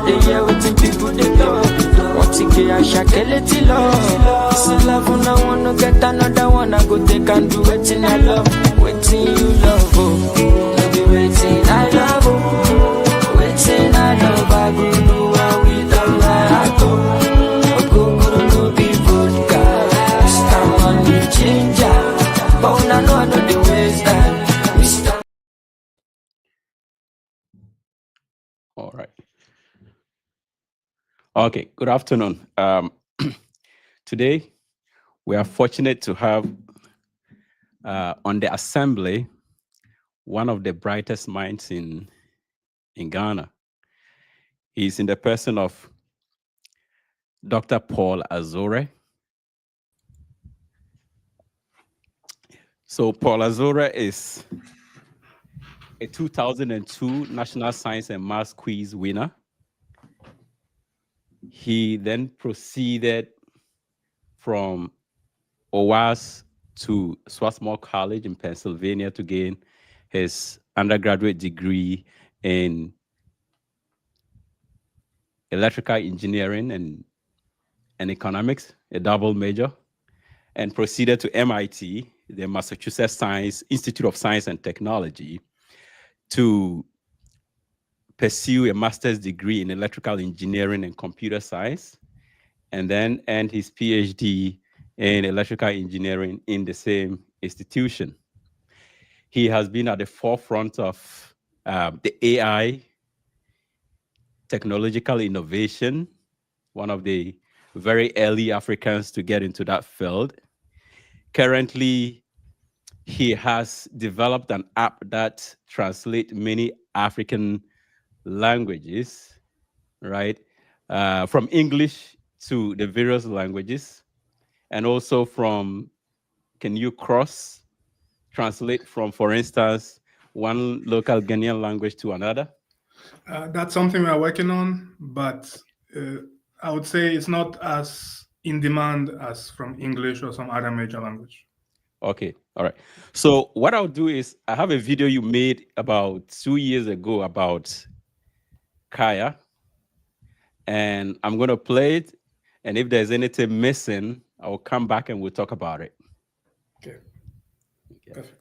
they hear what the people they go. What you get, I shall kill it till love. This is love, and I wanna get another one. I go take and do it in I love. Waiting you love, oh. No be waiting, I love, oh. Waiting, I love, I go do what we love, I go. Go, no be vodka. Mr. Money Changer. But I know the waste time. Mr. All right. Okay, good afternoon. Today, we are fortunate to have on the assembly one of the brightest minds in Ghana. He's in the person of Dr. Paul Azunre. So Paul Azunre is a 2002 National Science and Maths Quiz winner. He then proceeded from OWAS to Swarthmore College in Pennsylvania to gain his undergraduate degree in electrical engineering and economics, a double major, and proceeded to MIT, the Massachusetts Institute of Science and Technology, to pursue a master's degree in electrical engineering and computer science, and then earned his PhD in electrical engineering in the same institution. He has been at the forefront of the AI, technological innovation, one of the very early Africans to get into that field. Currently, he has developed an app that translates many African languages, right? From English to the various languages, and also can you translate from, for instance, one local Ghanaian language to another? That's something we are working on, but I would say it's not as in demand as from English or some other major language. Okay, all right. So what I'll do is I have a video you made about 2 years ago about Kaya, and I'm going to play it. And if there's anything missing, I'll come back and we'll talk about it. Okay. Perfect.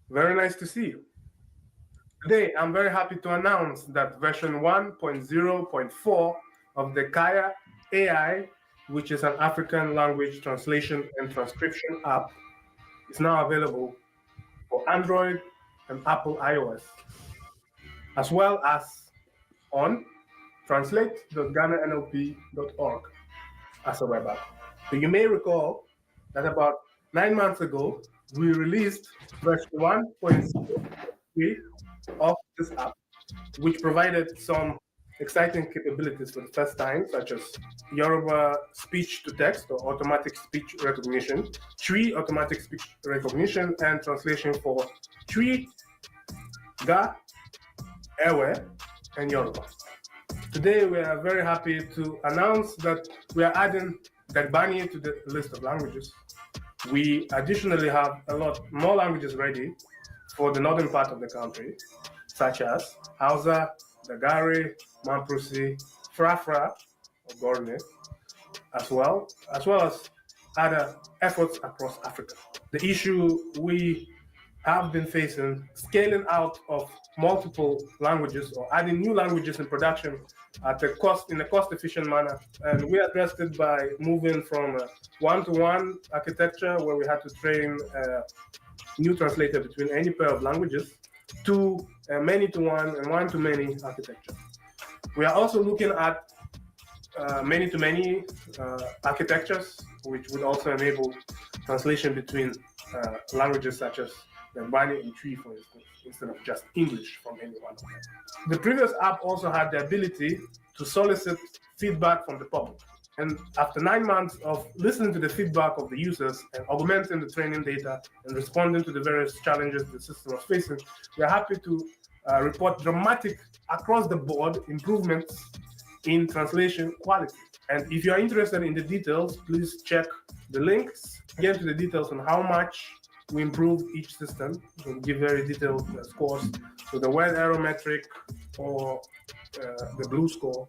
Very nice to see you. Today, I'm very happy to announce that version 1.0.4 of the Kaya AI, which is an African language translation and transcription app, is now available for Android and Apple iOS, as well as on translate.GhanaNLP.org as a web app. So you may recall that about 9 months ago, we released version 1.0 of this app, which provided some exciting capabilities for the first time, such as Yoruba speech-to-text or automatic speech recognition, Twi automatic speech recognition, and translation for Twi, Ga, Ewe, and Yoruba. Today, we are very happy to announce that we are adding Dagbani to the list of languages. We additionally have a lot more languages ready for the northern part of the country, such as Hausa, Dagari, Mamprusi, Frafra, or Gorne, as well as other efforts across Africa. The issue we have been facing, scaling out of multiple languages or adding new languages in production in a cost-efficient manner, and we addressed it by moving from a one-to-one architecture where we had to train a new translator between any pair of languages to a many-to-one and one-to-many architecture. We are also looking at many-to-many architectures, which would also enable translation between languages such as Dagbani and Twi, for instance, instead of just English from any one of them. The previous app also had the ability to solicit feedback from the public. And after 9 months of listening to the feedback of the users and augmenting the training data and responding to the various challenges the system was facing, we are happy to report dramatic across the board improvements in translation quality. And if you're interested in the details, please check the links. Get to the details on how much we improved each system. We'll give very detailed scores. So the word error metric or the blue score.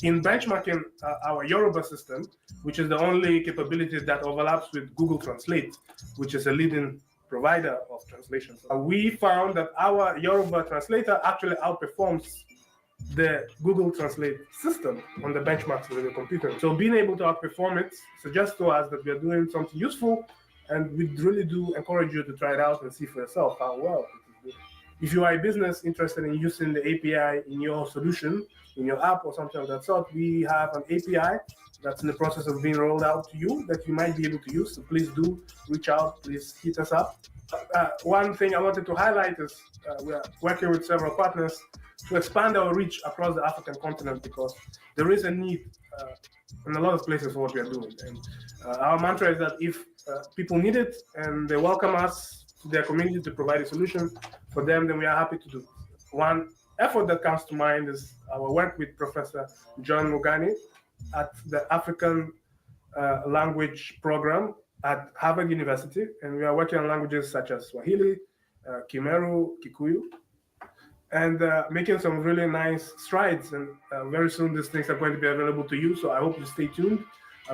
In benchmarking our Yoruba system, which is the only capability that overlaps with Google Translate, which is a leading provider of translation, we found that our Yoruba translator actually outperforms the Google Translate system on the benchmarks with the computer. So being able to outperform it suggests to us that we are doing something useful, and we really do encourage you to try it out and see for yourself how well it is doing. If you are a business interested in using the API in your solution, in your app or something of that sort, we have an API that's in the process of being rolled out to you that you might be able to use. So please do reach out, please hit us up. One thing I wanted to highlight is we are working with several partners to expand our reach across the African continent, because there is a need in a lot of places for what we are doing. And our mantra is that if people need it and they welcome us to their community to provide a solution for them, then we are happy to do it. One effort that comes to mind is our work with Professor John Mugani at the African language program at Harvard University. And we are working on languages such as Swahili, Kimeru, Kikuyu, and making some really nice strides. And very soon these things are going to be available to you. So I hope you stay tuned.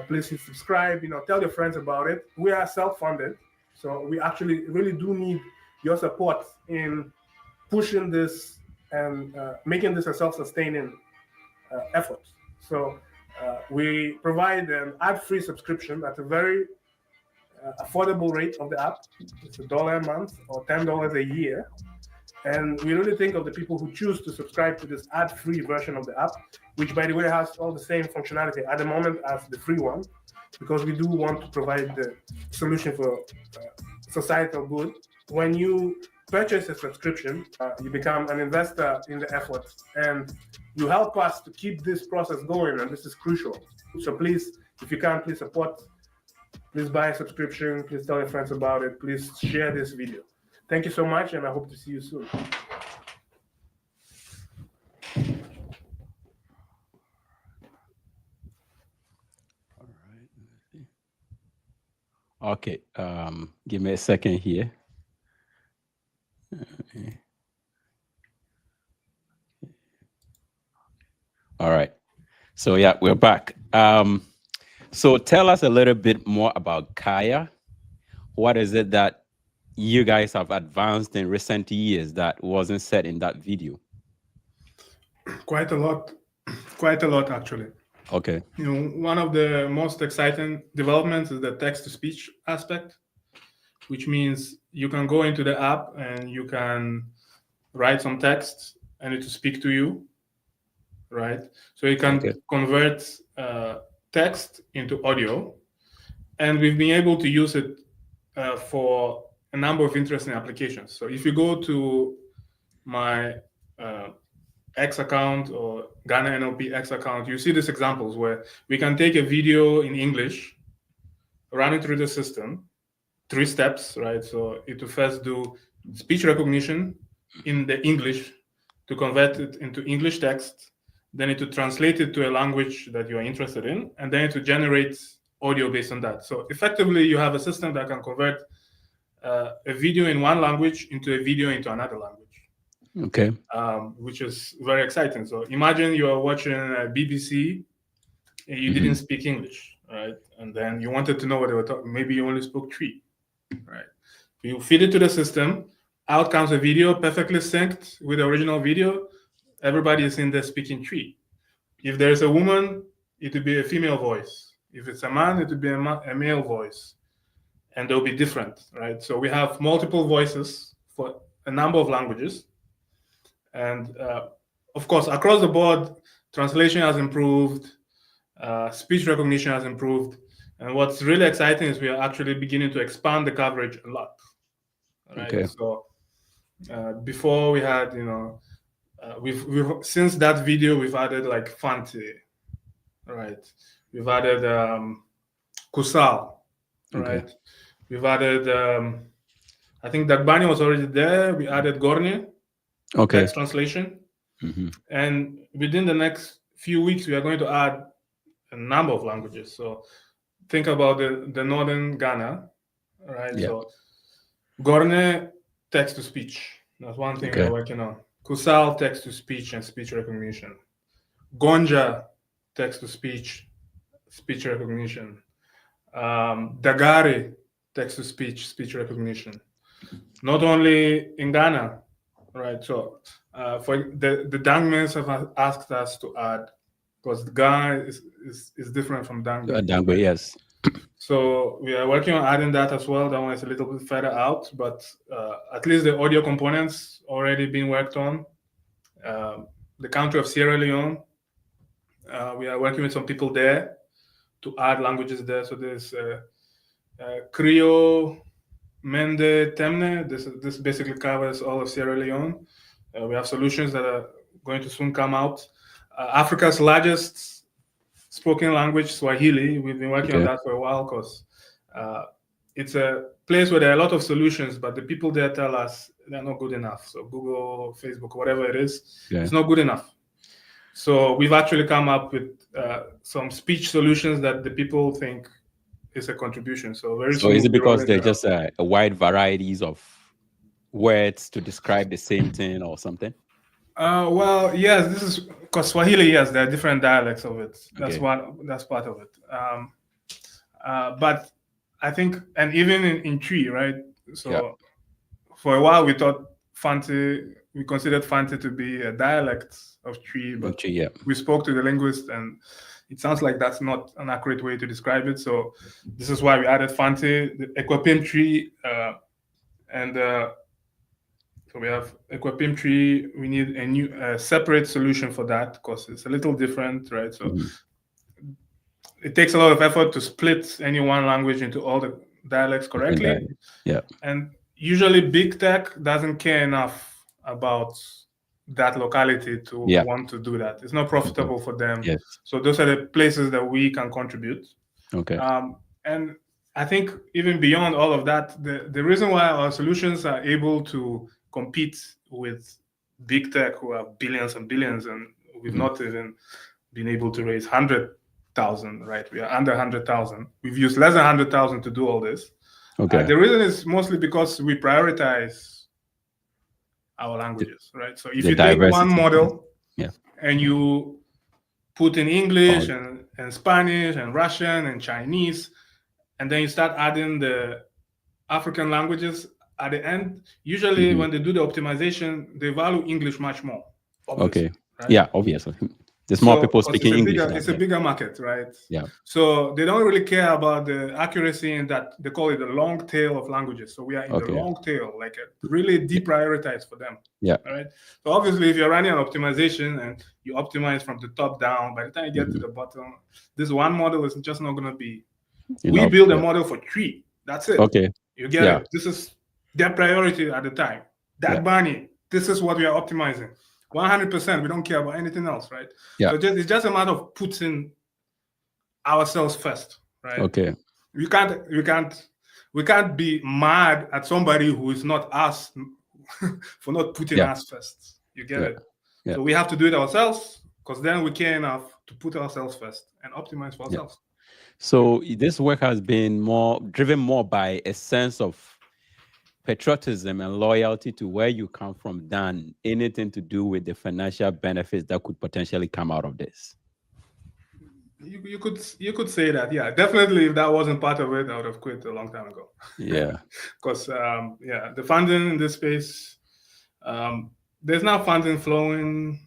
Please hit subscribe, tell your friends about it. We are self-funded. So we actually really do need your support in pushing this and making this a self-sustaining effort. So we provide an ad-free subscription at a very affordable rate of the app. It's $1 a month or $10 a year. And we really think of the people who choose to subscribe to this ad-free version of the app, which, by the way, has all the same functionality at the moment as the free one, because we do want to provide the solution for societal good. When you purchase a subscription, you become an investor in the effort, and you help us to keep this process going, and this is crucial. So please, if you can, please support. Please buy a subscription. Please tell your friends about it. Please share this video. Thank you so much, and I hope to see you soon. All right. Okay. Give me a second here. Okay. All right. So yeah, we're back. So tell us a little bit more about Kaya. What is it that you guys have advanced in recent years that wasn't said in that video? Quite a lot actually. Okay. One of the most exciting developments is the text-to-speech aspect, which means you can go into the app and you can write some text and it will speak to you, right? So you can convert text into audio, and we've been able to use it for a number of interesting applications. So if you go to my X account or Ghana NLP X account, you see these examples where we can take a video in English, run it through the system, 3 steps, right? So it will first do speech recognition in the English to convert it into English text, then it will translate it to a language that you are interested in, and then it will generate audio based on that. So effectively, you have a system that can convert a video in one language into a video into another language. Okay. Which is very exciting. So imagine you are watching BBC and you didn't speak English, right? And then you wanted to know what they were talking. Maybe you only spoke Twi, right? You feed it to the system. Out comes a video perfectly synced with the original video. Everybody is in there speaking Twi. If there's a woman, it will be a female voice. If it's a man, it will be a male voice. And they'll be different, right? So we have multiple voices for a number of languages. And of course, across the board, translation has improved, speech recognition has improved. And what's really exciting is we are actually beginning to expand the coverage a lot. Right? Okay. So before we had, we've since that video, we've added like Fante, right? We've added Kusal, right? Okay. We've added, I think that Bani was already there. We added Gorne. Okay. text translation. And within the next few weeks, we are going to add a number of languages. So think about the northern Ghana, right? Yeah. So Gorne, text to speech. That's one thing we are working on. Kusal, text to speech and speech recognition. Gonja, text to speech recognition. Dagari, text to speech recognition. Not only in Ghana, right? So for the Dangmans have asked us to add, because Ghana is different from Dangme. Dangme, yes. So we are working on adding that as well. That one is a little bit further out, but at least the audio components already being worked on. The country of Sierra Leone, we are working with some people there to add languages there. So there's Creole, Mende, Temne. This basically covers all of Sierra Leone. We have solutions that are going to soon come out. Africa's largest spoken language, Swahili. We've been working on that for a while because it's a place where there are a lot of solutions, but the people there tell us they're not good enough. So Google, Facebook, whatever it is, it's not good enough. So we've actually come up with some speech solutions that the people think is a contribution. So is it because they're just a wide varieties of words to describe the same thing or something? Well, yes, this is because Swahili. Yes, there are different dialects of it. That's that's part of it. But I think, and even in Tree, right? So for a while we thought we considered Fanti to be a dialect of Tree, but we spoke to the linguist, and it sounds like that's not an accurate way to describe it. So this is why we added Fanti, the Equipim Tree, and so we have Equipim Tree. We need a new separate solution for that because it's a little different, right? So it takes a lot of effort to split any one language into all the dialects correctly. And usually big tech doesn't care enough about that locality to want to do that. It's not profitable for them. So those are the places that we can contribute. And I think even beyond all of that, the reason why our solutions are able to compete with big tech who have billions and billions, and we've not even been able to raise 100,000, right? We are under 100,000. We've used less than 100,000 to do all this. The reason is mostly because we prioritize our languages, right? So if you take one model and you put in English and Spanish and Russian and Chinese, and then you start adding the African languages at the end, usually when they do the optimization, they value English much more. Right? Yeah, obviously. There's more people speaking English. It's a bigger market, right? So they don't really care about the accuracy in that. They call it the long tail of languages. So we are in the long tail, like really deprioritized for them. Right. So obviously, if you're running an optimization and you optimize from the top down, by the time you get to the bottom, this one model is just not going to be. We build a model for Tree. That's it. You get it. This is their priority at the time. That money. This is what we are optimizing. 100%. We don't care about anything else, right? So it's just a matter of putting ourselves first, right? We can't be mad at somebody who is not us for not putting us first. You get it? So we have to do it ourselves because then we care enough to put ourselves first and optimize for ourselves. So this work has been driven more by a sense of patriotism and loyalty to where you come from than anything to do with the financial benefits that could potentially come out of this. You could say that, definitely. If that wasn't part of it, I would have quit a long time ago. Because the funding in this space, there's now funding flowing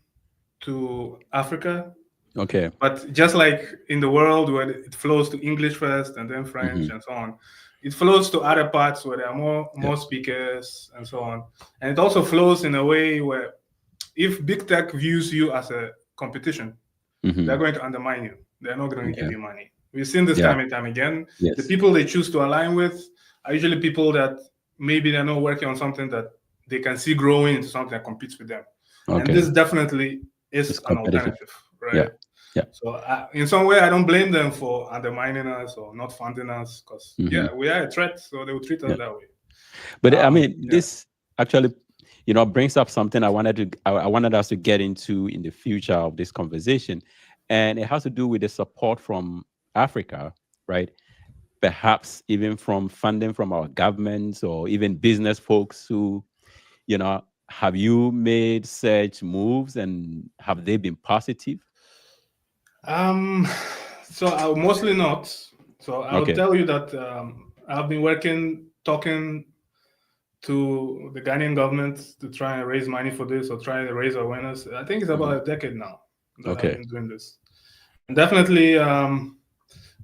to Africa. But just like in the world where it flows to English first and then French and so on, it flows to other parts where there are more speakers and so on. And it also flows in a way where if big tech views you as a competition, they're going to undermine you. They're not going to give you money. We've seen this time and time again. The people they choose to align with are usually people that maybe they're not working on something that they can see growing into something that competes with them. And this definitely is an alternative, right? So in some way, I don't blame them for undermining us or not funding us because we are a threat, so they will treat us that way. But I mean, this actually, brings up something I wanted us to get into in the future of this conversation, and it has to do with the support from Africa, right? Perhaps even from funding from our governments or even business folks who, have you made such moves and have they been positive? So I will mostly not. So I'll Okay. tell you that I've been talking to the Ghanaian government to try and raise money for this or try to raise awareness. I think it's about a decade now that Okay. I've been doing this. And definitely,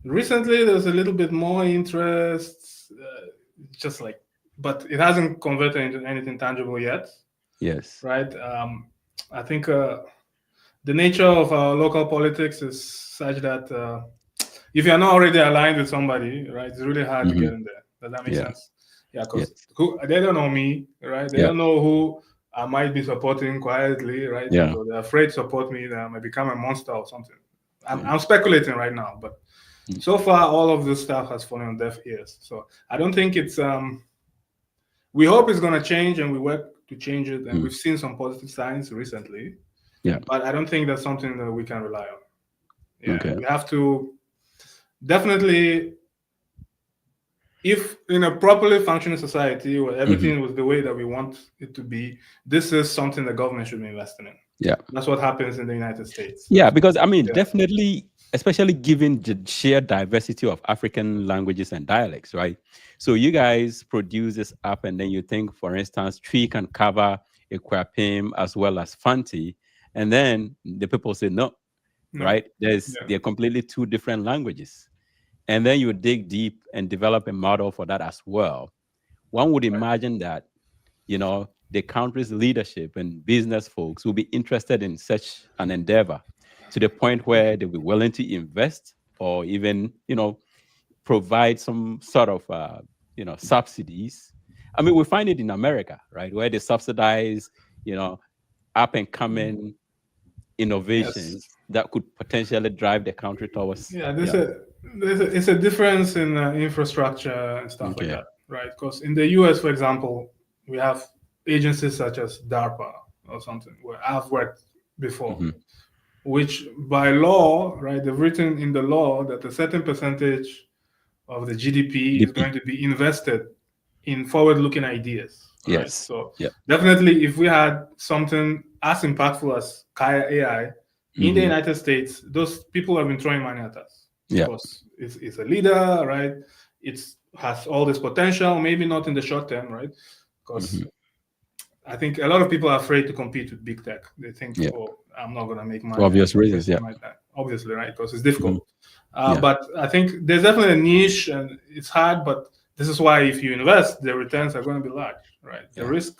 recently there's a little bit more interest, but it hasn't converted into anything tangible yet. Yes. Right. I think the nature of our local politics is such that if you're not already aligned with somebody, right, it's really hard to get in there. Does that make sense? Yeah, because they don't know me, right? They don't know who I might be supporting quietly, right? Yeah. So they're afraid to support me, that I might become a monster or something. I'm speculating right now, but so far all of this stuff has fallen on deaf ears. So I don't think it's we hope it's going to change, and we work to change it, and we've seen some positive signs recently. Yeah. But I don't think that's something that we can rely on. Yeah, Okay. we have to definitely, if in a properly functioning society where everything was the way that we want it to be, this is something the government should be investing in. Yeah. That's what happens in the United States. Yeah, because definitely, especially given the sheer diversity of African languages and dialects, right? So you guys produce this app, and then you think, for instance, Tree can cover Equapim as well as Fanti, and then the people say no. Right? They're completely two different languages. And then you dig deep and develop a model for that as well. One would imagine that, the country's leadership and business folks will be interested in such an endeavor to the point where they'll be willing to invest or even, provide some sort of, subsidies. I mean, we find it in America, right? Where they subsidize, up and coming innovations that could potentially drive the country towards. It's a difference in infrastructure and stuff like that, right? Because in the US, for example, we have agencies such as DARPA or something where I've worked before, which by law, right, they've written in the law that a certain percentage of the GDP is going to be invested in forward-looking ideas. Right? Yes. So definitely, if we had something as impactful as Kaya AI in the United States, those people have been throwing money at us. Yeah. Because it's a leader, right? It has all this potential, maybe not in the short term, right? Because I think a lot of people are afraid to compete with big tech. They think, oh, I'm not going to make money. For obvious reasons, obviously, right? Because it's difficult. But I think there's definitely a niche, and it's hard, but this is why if you invest, the returns are going to be large, right? The risk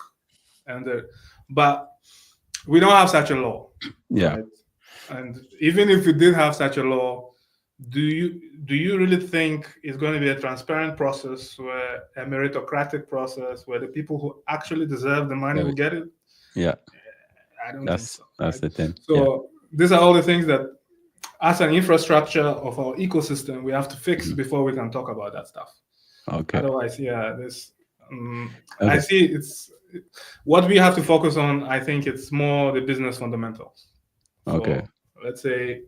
but we don't have such a law. Yeah. Right? And even if we did have such a law, do you really think it's going to be a transparent process, where a meritocratic process, where the people who actually deserve the money will get it? Yeah. I don't think so. That's the thing. So these are all the things that, as an infrastructure of our ecosystem, we have to fix before we can talk about that stuff. Okay. Otherwise, I see it's what we have to focus on. I think it's more the business fundamentals. So, let's say,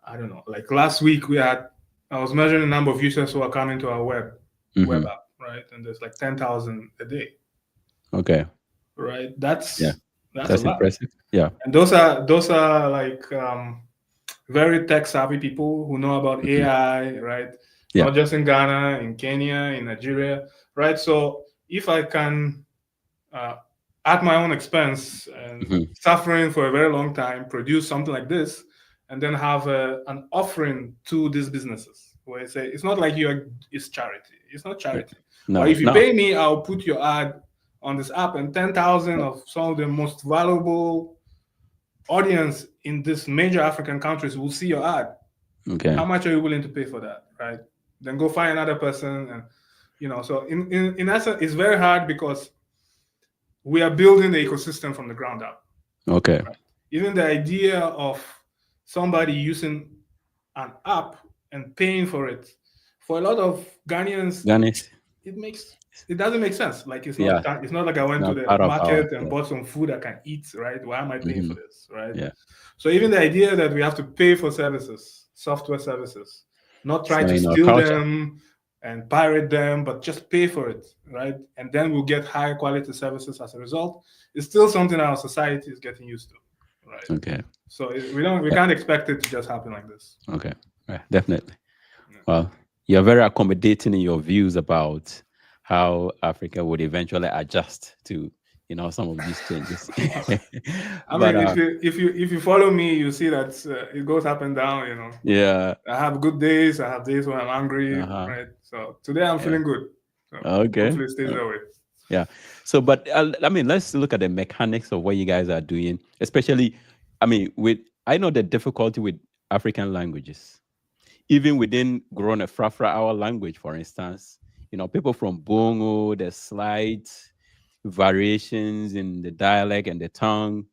I don't know, like last week I was measuring the number of users who are coming to our web app, right? And there's like 10,000 a day. Okay. Right. That's impressive. Yeah. And those are like very tech savvy people who know about AI, right? Yeah. Not just in Ghana, in Kenya, in Nigeria, right? So if I can, at my own expense and suffering for a very long time, produce something like this, and then have an offering to these businesses where I say, it's not like it's charity. It's not charity. No, or if you pay me, I'll put your ad on this app, and 10,000 of some of the most valuable audience in these major African countries will see your ad. Okay. How much are you willing to pay for that, right? Then go find another person, and so in essence, it's very hard because we are building the ecosystem from the ground up. Okay. Right? Even the idea of somebody using an app and paying for it, for a lot of Ghanaians, it makes it doesn't make sense. Like it's Yeah, not like I went to not the part of our. market and bought some food I can eat, right? Why am I paying for this, right? Yeah, So even the idea that we have to pay for services, software services, not it's try not to in our steal culture. them and pirate them, but just pay for it, right? And then we'll get higher quality services as a result. It's still something our society is getting used to, right? Okay. So we can't expect it to just happen like this. Okay. Right. Definitely. Well, you're very accommodating in your views about how Africa would eventually adjust to, some of these changes. I But mean, if you follow me, you see that it goes up and down. yeah. I have good days. I have days when I'm angry, Uh-huh. right? So today I'm feeling good. So Okay. hopefully it stays that way. Yeah. So, but I mean, let's look at the mechanics of what you guys are doing, especially, I know the difficulty with African languages, even within Grona Frafra, our language, for instance, people from Bongo, there's slight variations in the dialect and the tongue.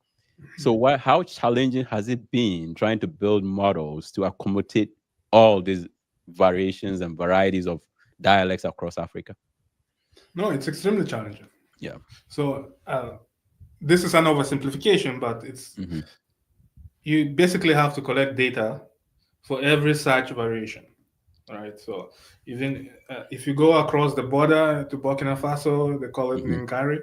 So how challenging has it been trying to build models to accommodate all these variations and varieties of dialects across Africa? No, it's extremely challenging. Yeah. So this is an oversimplification, but you basically have to collect data for every such variation, right? So even if you go across the border to Burkina Faso, they call it Ninkari,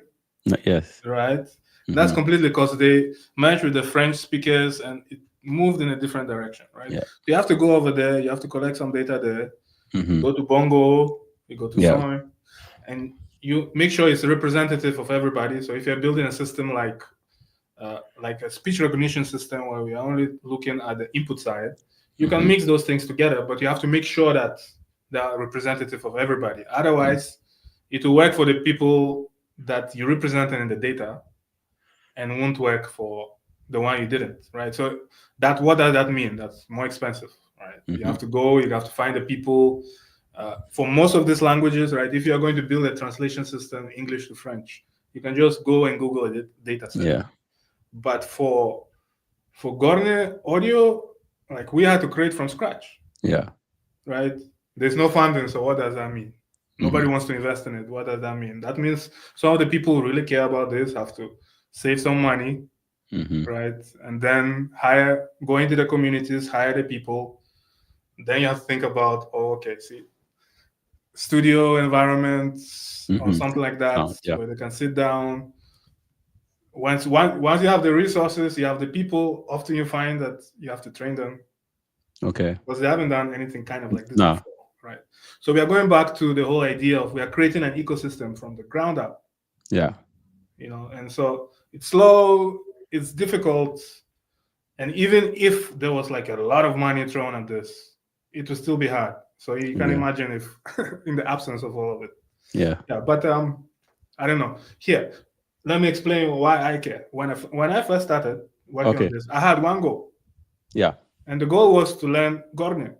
Yes. right? That's completely because they merged with the French speakers and it moved in a different direction, right? Yeah. You have to go over there, you have to collect some data there, go to Bongo, you go to Soy, and you make sure it's representative of everybody. So if you're building a system like a speech recognition system where we are only looking at the input side, you can mix those things together, but you have to make sure that they are representative of everybody. Otherwise, it will work for the people that you represented in the data and won't work for the one you didn't, right? So what does that mean? That's more expensive, right? You have to find the people. For most of these languages, right, if you're going to build a translation system, English to French, you can just go and Google a data set. Yeah. But for Gorne audio, like we had to create from scratch. Yeah. Right? There's no funding, so what does that mean? Nobody wants to invest in it. What does that mean? That means some of the people who really care about this have to save some money, right? And then go into the communities, hire the people. Then you have to think about, studio environments or something like that, where they can sit down. Once you have the resources, you have the people, often you find that you have to train them. Okay. Because they haven't done anything kind of like this before, right? So we are going back to the whole idea of we are creating an ecosystem from the ground up. Yeah. And so it's slow, it's difficult. And even if there was like a lot of money thrown at this, it would still be hard. So you can imagine if in the absence of all of it. Yeah. Yeah. But I don't know. Here, let me explain why I care. When I first started working on this, I had one goal. Yeah. And the goal was to learn Gorne.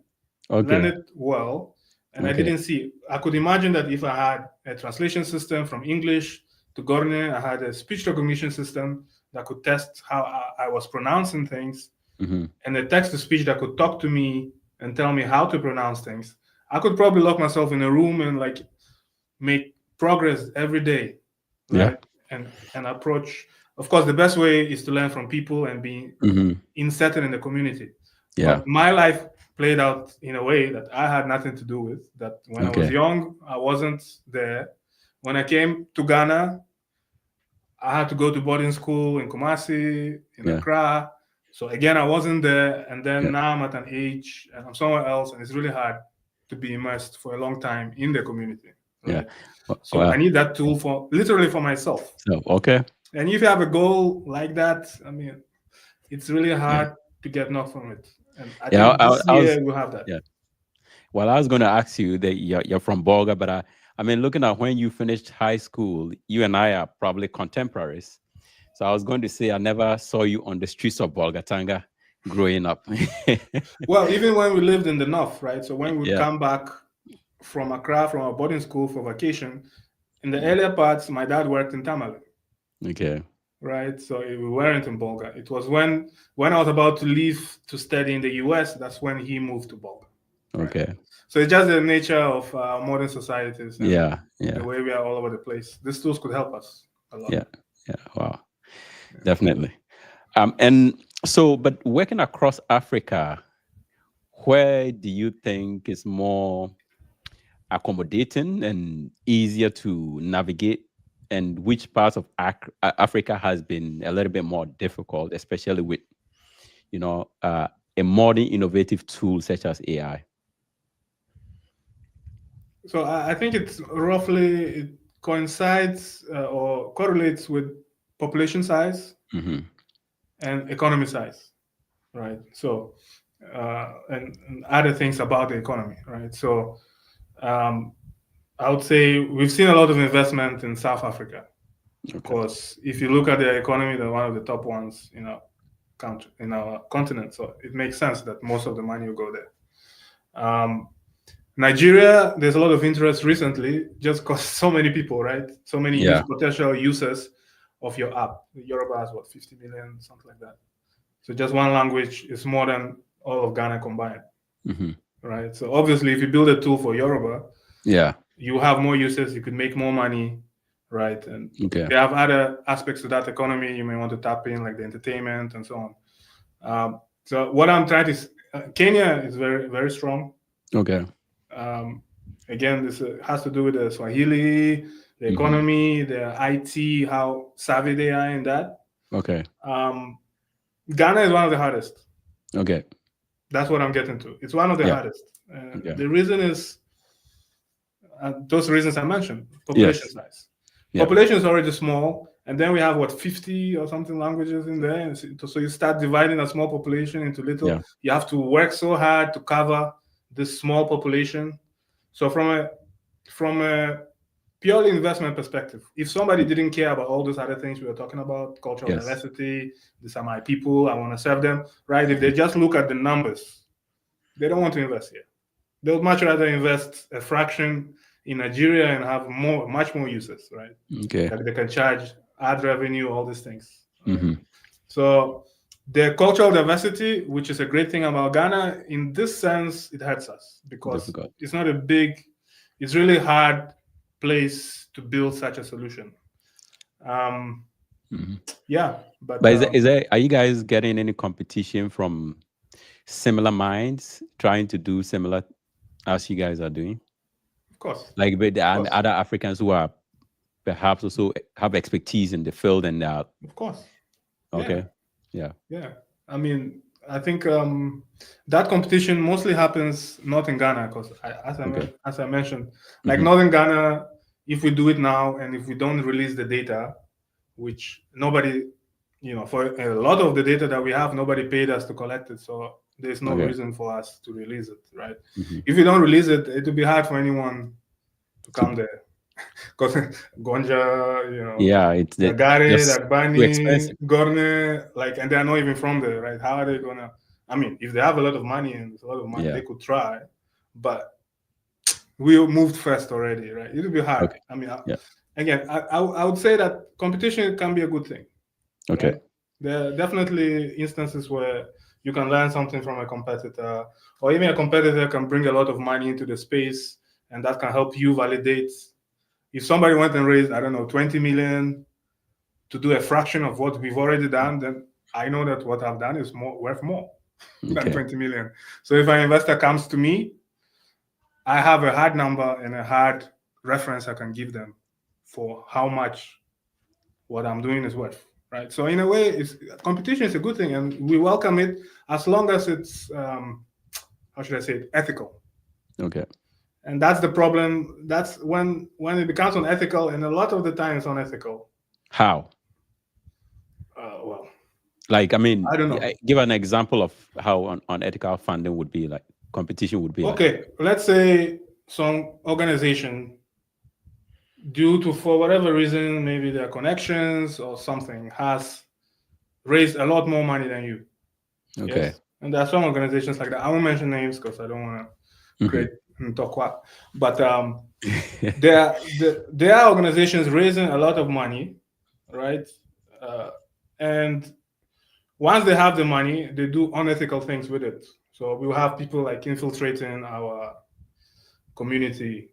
Learn it well. And I didn't see. I could imagine that if I had a translation system from English to Gorne, I had a speech recognition system that could test how I was pronouncing things, and a text-to-speech that could talk to me and tell me how to pronounce things. I could probably lock myself in a room and like make progress every day, right? And approach. Of course, the best way is to learn from people and be inserted in the community. Yeah. But my life played out in a way that I had nothing to do with. That when I was young, I wasn't there. When I came to Ghana, I had to go to boarding school in Kumasi, in Accra. So again, I wasn't there. And then now I'm at an age and I'm somewhere else, and it's really hard to be immersed for a long time in the community. Right? Yeah. So I need that tool for literally for myself. So, okay. And if you have a goal like that, I mean, it's really hard to get knocked from it. And I think this year we'll have that. Yeah. Well, I was going to ask you that you're from Bolga, but I mean, looking at when you finished high school, you and I are probably contemporaries. So I was going to say I never saw you on the streets of Bolgatanga growing up. Well, even when we lived in the north, right? So when we come back from Accra, from our boarding school for vacation, in the earlier parts, my dad worked in Tamale. Okay. Right, so we weren't in Bolga. It was when I was about to leave to study in the US, that's when he moved to Bolga. Okay. So it's just the nature of modern societies and Yeah. the Yeah. way we are all over the place. These tools could help us a lot. Yeah. Yeah. Wow. Definitely. And so, but working across Africa, where do you think is more accommodating and easier to navigate, and which parts of Africa has been a little bit more difficult, especially with, a modern innovative tool such as AI? So I think it's roughly, it coincides or correlates with population size Mm-hmm. and economy size, right? So and other things about the economy, right? So um, I would say we've seen a lot of investment in South Africa. Of course, if you look at their economy, they're one of the top ones in our country, in our continent. So it makes sense that most of the money will go there. Nigeria, there's a lot of interest recently, just because so many people, right? So many Yeah. potential users of your app. Yoruba has what, 50 million, something like that. So just one language is more than all of Ghana combined, Mm-hmm. right? So obviously, if you build a tool for Yoruba, Yeah. you have more users, you could make more money, right? And Okay. they have other aspects to that economy you may want to tap in, like the entertainment and so on. So what I'm trying to, Kenya is very, very strong. Okay. Again, this has to do with the Swahili, the economy, the IT, how savvy they are in that. Okay. Ghana is one of the hardest. Okay. That's what I'm getting to. It's one of the hardest. Okay. The reason is those reasons I mentioned. Population size. Yeah. Population is already small, and then we have what, 50 or something languages in there. And so you start dividing a small population into little. Yeah. You have to work so hard to cover this small population. So from a purely investment perspective, if somebody didn't care about all those other things we were talking about, cultural diversity, these are my people, I want to serve them, right? If they just look at the numbers, they don't want to invest here. They would much rather invest a fraction in Nigeria and have much more users, right? Okay. Like they can charge ad revenue, all these things. Mm-hmm. So the cultural diversity, which is a great thing about Ghana, in this sense, it hurts us because it's not a big, it's really hard place to build such a solution. Yeah, but is there, are you guys getting any competition from similar minds trying to do similar as you guys are doing? Of course. Like with other Africans who are perhaps also have expertise in the field and that. Of course. Okay. Yeah. I mean, I think that competition mostly happens not in Ghana because, as I mentioned, like Northern Ghana, if we do it now and if we don't release the data, which nobody, for a lot of the data that we have, nobody paid us to collect it. So there's no reason for us to release it, right? If we don't release it, it will be hard for anyone to come there. Because Gonja, it's Agare, Dagbani, Gorne, and they're not even from there, right? How are they gonna? I mean, if they have a lot of money and there's a lot of money, they could try, but we moved first already, right? It'll be hard. Okay. I mean, again, I would say that competition can be a good thing. Okay. Right? There are definitely instances where you can learn something from a competitor, or even a competitor can bring a lot of money into the space, and that can help you validate. If somebody went and raised, 20 million to do a fraction of what we've already done, then I know that what I've done is worth more than 20 million. So if an investor comes to me, I have a hard number and a hard reference I can give them for how much what I'm doing is worth, right? So in a way, competition is a good thing, and we welcome it as long as it's, how should I say it, ethical. Okay. And that's the problem. That's when it becomes unethical, and a lot of the time it's unethical. How? Well, I mean, I don't know. Give an example of how unethical funding would be, like competition would be. Okay, let's say some organization, due to, for whatever reason, maybe their connections or something, has raised a lot more money than you. Okay. Yes? And there are some organizations like that. I won't mention names because I don't want to create talk what. But there are organizations raising a lot of money, right? And once they have the money, they do unethical things with it. So we will have people like infiltrating our community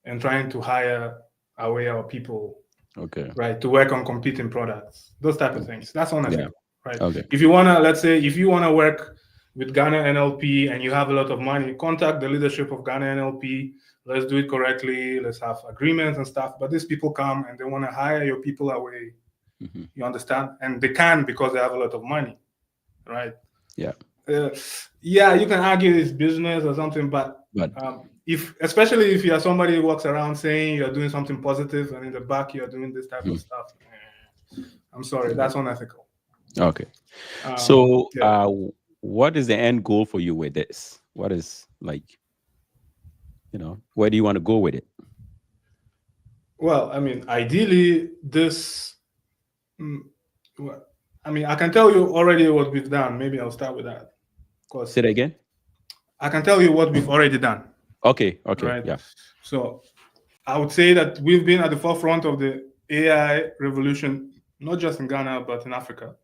and trying to hire away our people, Okay. right, to work on competing products, those type of things. That's unethical, right? Okay. If you wanna, let's say, if you wanna work with Ghana NLP and you have a lot of money, contact the leadership of Ghana NLP. Let's do it correctly. Let's have agreements and stuff. But these people come and they want to hire your people away. Mm-hmm. You understand? And they can because they have a lot of money, right? Yeah. Yeah, you can argue it's business or something, but especially if you are somebody who walks around saying you're doing something positive and in the back you're doing this type of stuff, I'm sorry, that's unethical. Okay. What is the end goal for you with this? What is, like, where do you want to go with it? Well, I mean, ideally, this, I mean, I can tell you already what we've done. Maybe I'll start with that. Say it again. I can tell you what we've already done. Okay. Right? Yeah. So I would say that we've been at the forefront of the AI revolution, not just in Ghana, but in Africa.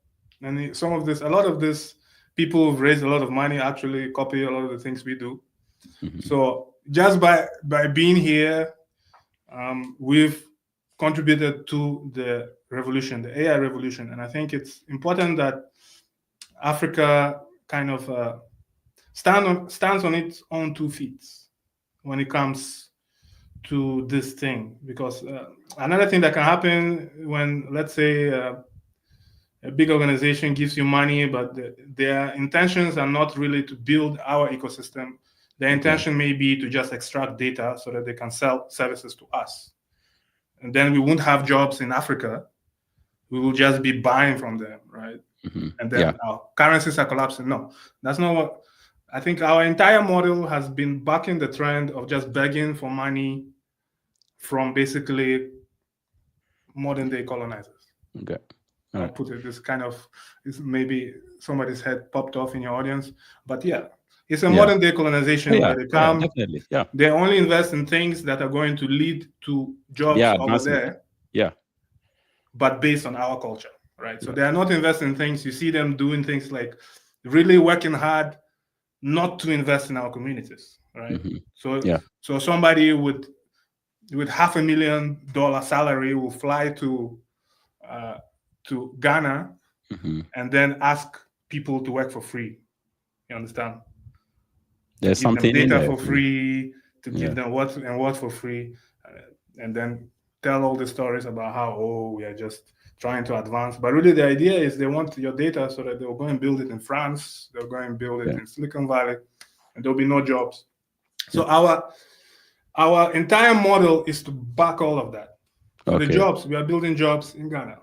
And a lot of this, people who've raised a lot of money actually copy a lot of the things we do. Mm-hmm. So just by being here, we've contributed to the revolution, the AI revolution. And I think it's important that Africa kind of stands on its own 2 feet when it comes to this thing. Because another thing that can happen when, let's say, a big organization gives you money, but their intentions are not really to build our ecosystem. Their intention may be to just extract data so that they can sell services to us. And then we won't have jobs in Africa. We will just be buying from them, right? Mm-hmm. And then our currencies are collapsing. No, that's not what... I think our entire model has been backing the trend of just begging for money from basically modern day colonizers. Okay. I'll put it, this kind of, maybe somebody's head popped off in your audience, but it's a modern day colonization where they come, they only invest in things that are going to lead to jobs over there. Yeah. But based on our culture, right? So they are not investing in things, you see them doing things like really working hard not to invest in our communities, right? Mm-hmm. So somebody with $500,000 salary will fly to Ghana and then ask people to work for free. You understand? There's to give something them data in there. For free, to give them what for free, and then tell all the stories about how, we are just trying to advance. But really the idea is they want your data so that they'll go and build it in France, they'll go and build it in Silicon Valley, and there'll be no jobs. So our entire model is to back all of that. So the jobs, we are building jobs in Ghana.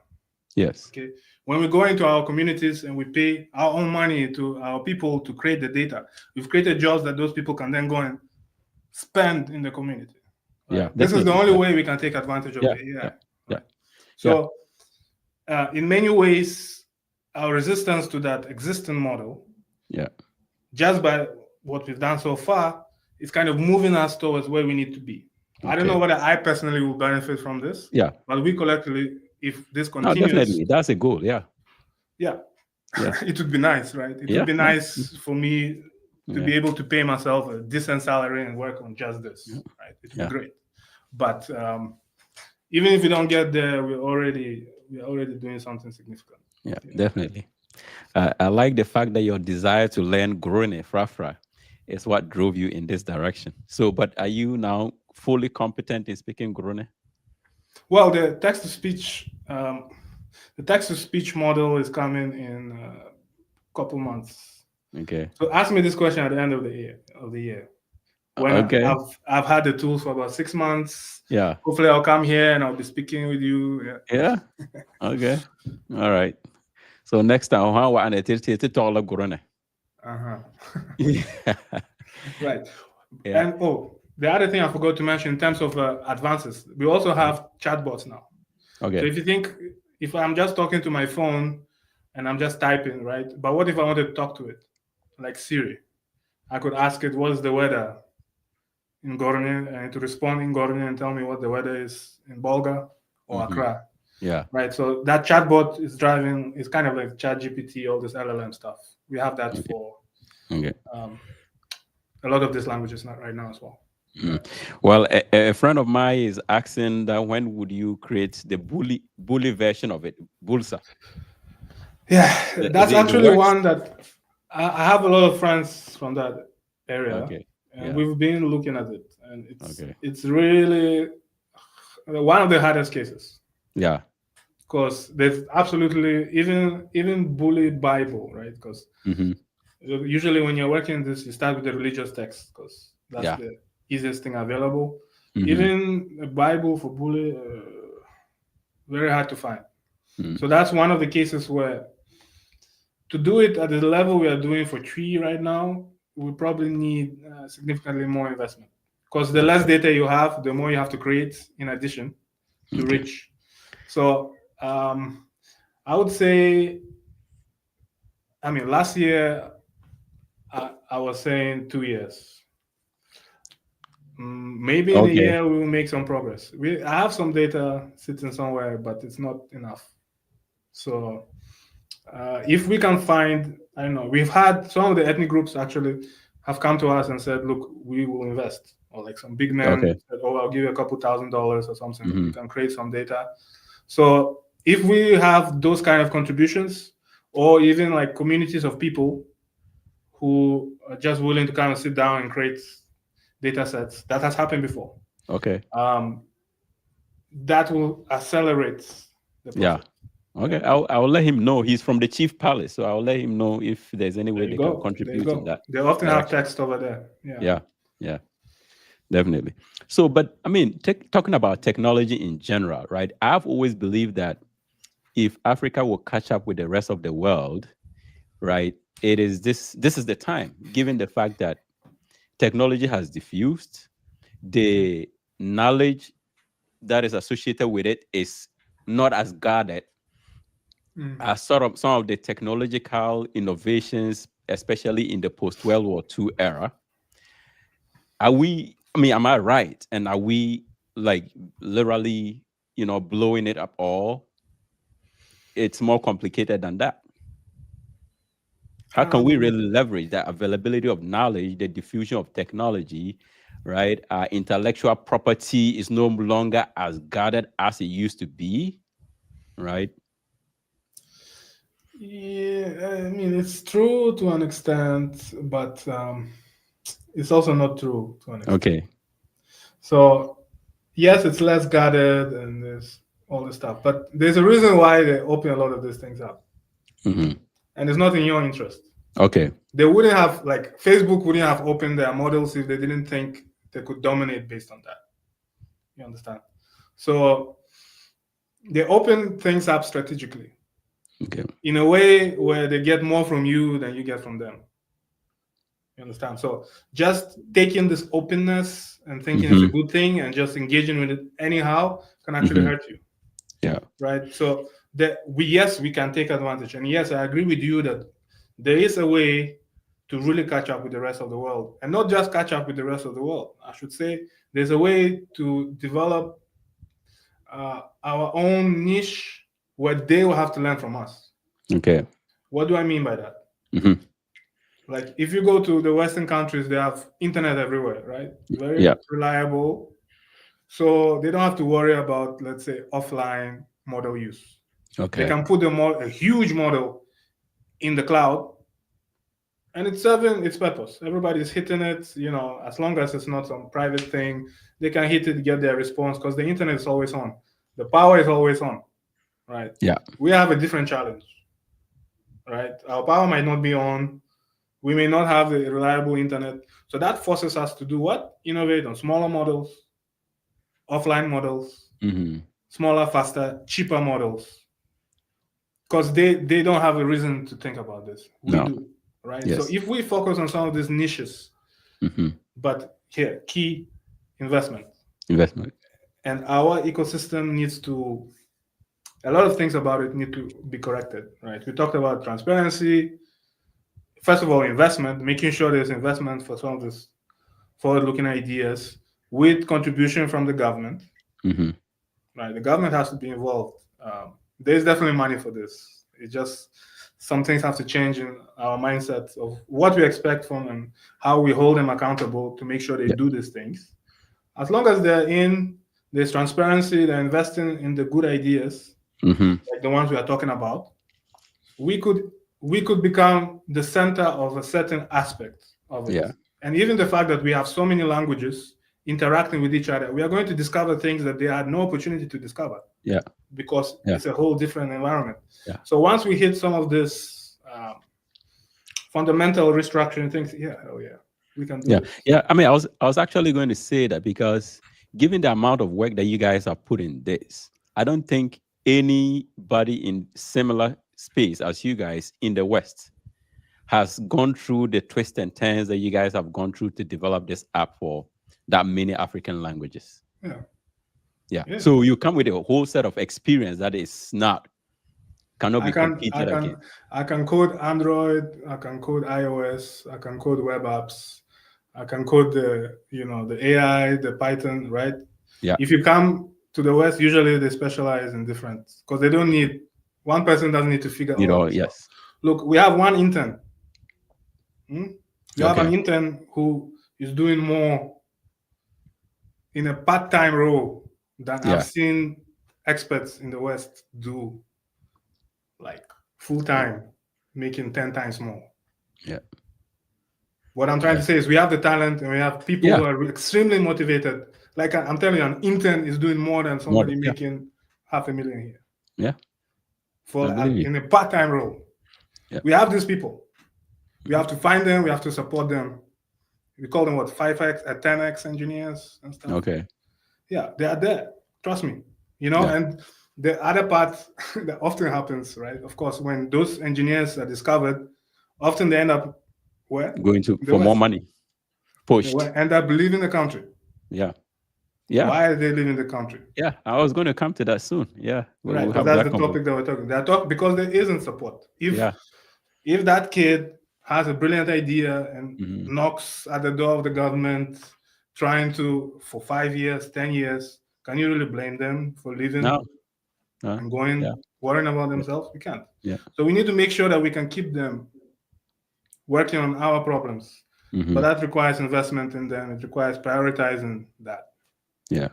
Yes. Okay. When we go into our communities and we pay our own money to our people to create the data, we've created jobs that those people can then go and spend in the community. Right? Yeah. This is the only way we can take advantage of the AI. Right? So in many ways, our resistance to that existing model, just by what we've done so far, is kind of moving us towards where we need to be. I don't know whether I personally will benefit from this. Yeah. But we collectively, if this continues... No, definitely. That's a goal, Yeah. It would be nice, right? It would be nice for me to be able to pay myself a decent salary and work on just this, right? It would be great. But even if we don't get there, we're already doing something significant. Yeah, definitely. I like the fact that your desire to learn Grone Frafra is what drove you in this direction. So, but are you now fully competent in speaking Grone? Well, the text-to-speech model is coming in a couple months. Okay. So ask me this question at the end of the year. When I've had the tools for about 6 months. Yeah. Hopefully I'll come here and I'll be speaking with you. Yeah. Okay. All right. So next time, how are you all Grone? Right. Yeah. And the other thing I forgot to mention in terms of advances, we also have chatbots now. Okay. So if I'm just talking to my phone and I'm just typing, right? But what if I wanted to talk to it, like Siri? I could ask it, what's the weather in Gorne, and to respond in Gorne and tell me what the weather is in Bolga or Accra. Yeah. right? So that chatbot is kind of like ChatGPT, all this LLM stuff. We have that for Okay. a lot of these languages right now as well. Well, a friend of mine is asking that when would you create the bully version of it, Bulsa? Yeah, Is that's it in the actually works? one that I have a lot of friends from that area, Okay. and Yeah. we've been looking at it, and Okay. it's really one of the hardest cases, Yeah. because there's absolutely even bully Bible, right? Because Mm-hmm. usually when you're working this, you start with the religious text because that's Yeah. the easiest thing available. Mm-hmm. Even a Bible for bully, very hard to find. Mm. So that's one of the cases where, to do it at the level we are doing for tree right now, we probably need significantly more investment, because the less data you have, the more you have to create in addition to Okay. reach. So I would say, I mean, last year I was saying 2 years. Maybe in a Okay. year we will make some progress. I have some data sitting somewhere, but it's not enough. So if we can find, I don't know, we've had some of the ethnic groups actually have come to us and said, look, we will invest. Or like some big men Okay. said, oh, I'll give you a couple $1,000s or something. Mm-hmm. You can create some data. So if we have those kind of contributions, or even like communities of people who are just willing to kind of sit down and create data sets, that has happened before. Okay. That will accelerate the process. Yeah. Okay. I'll let him know. He's from the Chief Palace, so I'll let him know if there's any way There they you can go. contribute in that They often have direction. text over there. Yeah. Yeah. Yeah. Definitely. So, but I mean, talking about technology in general, right? I've always believed that if Africa will catch up with the rest of the world, right, it is this is the time, given the fact that technology has diffused, the knowledge that is associated with it is not as guarded as sort of some of the technological innovations, especially in the post-World War II era. Are we, I mean, am I right? And are we like literally, blowing it up all? It's more complicated than that. How can we really leverage that availability of knowledge, the diffusion of technology, right? Intellectual property is no longer as guarded as it used to be, right? Yeah, I mean, it's true to an extent, but it's also not true to an extent. Okay. So, yes, it's less guarded and there's all this stuff, but there's a reason why they open a lot of these things up. Mm-hmm. And it's not in your interest. Okay. They wouldn't have, like, Facebook wouldn't have opened their models if they didn't think they could dominate based on that. You understand? So, they open things up strategically. Okay. In a way where they get more from you than you get from them. You understand? So just taking this openness and thinking it's a good thing and just engaging with it anyhow can actually hurt you. Yeah. Right. So yes, we can take advantage. And yes, I agree with you that there is a way to really catch up with the rest of the world. And not just catch up with the rest of the world. I should say there's a way to develop our own niche where they will have to learn from us. Okay. What do I mean by that? Mm-hmm. Like if you go to the Western countries, they have internet everywhere, right? Very reliable. So they don't have to worry about, let's say, offline model use. Okay. They can put a huge model in the cloud and it's serving its purpose. Everybody's hitting it, as long as it's not some private thing, they can hit it, get their response, because the internet is always on. The power is always on, right? Yeah. We have a different challenge, right? Our power might not be on. We may not have a reliable internet. So that forces us to do what? Innovate on smaller models, offline models, smaller, faster, cheaper models. Because they don't have a reason to think about this. We do, right? Yes. So if we focus on some of these niches, but here, key investment. And our ecosystem needs to, a lot of things about it need to be corrected, right? We talked about transparency. First of all, investment, making sure there's investment for some of these forward-looking ideas with contribution from the government. Right, the government has to be involved. there's definitely money for this. It just some things have to change in our mindset of what we expect from and how we hold them accountable to make sure they do these things. As long as there's transparency, they're investing in the good ideas, like the ones we are talking about, we could become the center of a certain aspect of it. Yeah. And even the fact that we have so many languages interacting with each other, we are going to discover things that they had no opportunity to discover. Yeah. Because it's a whole different environment. Yeah. So once we hit some of this fundamental restructuring things, we can do it. Yeah. I mean, I was actually going to say that because given the amount of work that you guys have put in this, I don't think anybody in similar space as you guys in the West has gone through the twists and turns that you guys have gone through to develop this app for that many African languages. Yeah. So you come with a whole set of experience that is cannot be competed against. I can code Android, I can code iOS, I can code web apps, I can code the AI, the Python, right? Yeah. If you come to the West, usually they specialize in different, because they don't need, one person doesn't need to figure out. Yes. Look, we have one intern. We have an intern who is doing more in a part-time role than I've seen experts in the West do, like full-time, making 10 times more. Yeah. What I'm trying to say is we have the talent and we have people who are extremely motivated. Like I'm telling you, an intern is doing more than somebody making $500,000 here. Yeah. In a part-time role. Yeah. We have these people. We have to find them. We have to support them. We call them 5x, 10x engineers and stuff. Okay. Yeah, they are there. Trust me. And the other part that often happens, right? Of course, when those engineers are discovered, often they end up where? Going for more money. Pushed. They end up leaving the country. Yeah. Yeah. Why are they leaving the country? Yeah, I was going to come to that soon. Yeah. Right, because that's the topic that we're talking about. Because there isn't support. If that kid has a brilliant idea and knocks at the door of the government, trying to, for 5 years, 10 years, can you really blame them for leaving and going, worrying about themselves? We can't. Yeah. So we need to make sure that we can keep them working on our problems. But that requires investment in them. It requires prioritizing that. Yeah.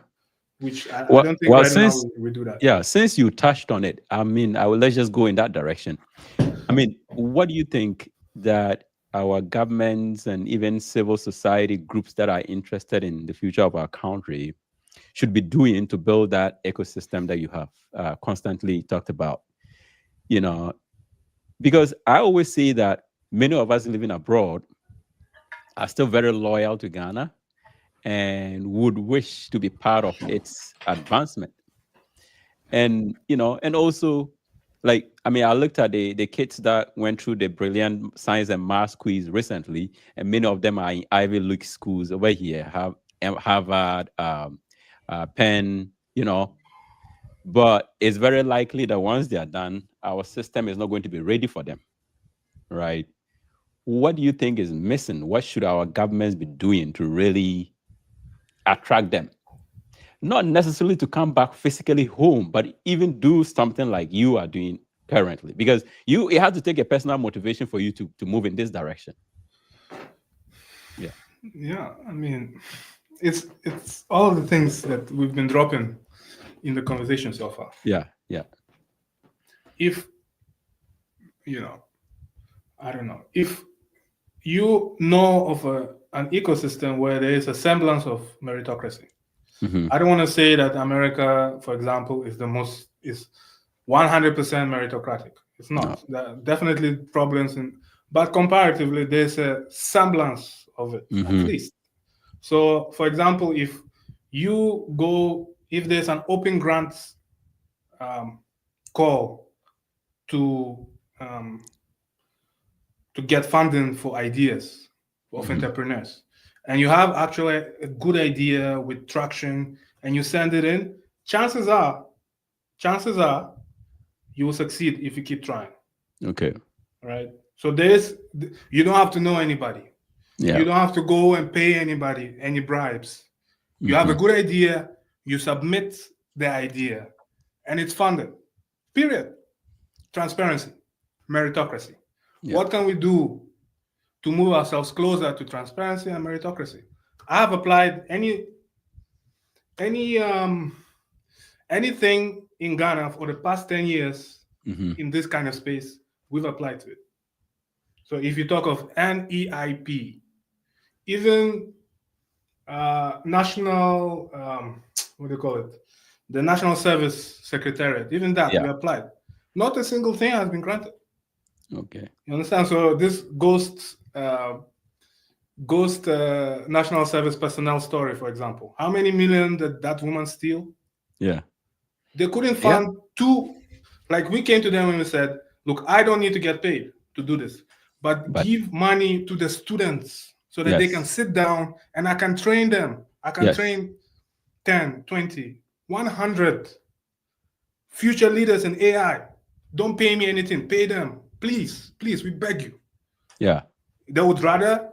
Which I don't think right now we do that. Yeah, since you touched on it, I mean, let's just go in that direction. I mean, what do you think that our governments and even civil society groups that are interested in the future of our country should be doing to build that ecosystem that you have constantly talked about? Because I always say that many of us living abroad are still very loyal to Ghana and would wish to be part of its advancement. And, and also, like, I mean, I looked at the kids that went through the brilliant science and math quiz recently, and many of them are in Ivy League schools over here, Harvard, Penn, but it's very likely that once they are done, our system is not going to be ready for them, right? What do you think is missing? What should our governments be doing to really attract them? Not necessarily to come back physically home, but even do something like you are doing currently, because it has to take a personal motivation for you to move in this direction. Yeah, I mean, it's all of the things that we've been dropping in the conversation so far. Yeah. If I don't know, if you know of an ecosystem where there is a semblance of meritocracy. I don't want to say that America, for example, is 100% meritocratic. It's not. There are definitely problems, but comparatively, there's a semblance of it, at least. So, for example, if there's an open grants call to get funding for ideas of entrepreneurs, and you have actually a good idea with traction, and you send it in, chances are you will succeed if you keep trying. Okay. Right. So you don't have to know anybody. Yeah. You don't have to go and pay anybody any bribes. You have a good idea, you submit the idea, and it's funded. Period. Transparency, meritocracy. Yeah. What can we do to move ourselves closer to transparency and meritocracy? I have applied anything in Ghana for the past 10 years in this kind of space, we've applied to it. So if you talk of NEIP, even national, what do you call it? The National Service Secretariat, even that we applied. Not a single thing has been granted. Okay. You understand? So this ghost national service personnel story, for example, how many million did that woman steal? Yeah. They couldn't find two. Like, we came to them and we said, look, I don't need to get paid to do this, but give money to the students so that they can sit down and I can train them. I can train 10, 20, 100 future leaders in AI. Don't pay me anything. Pay them. Please, please, we beg you. Yeah. They would rather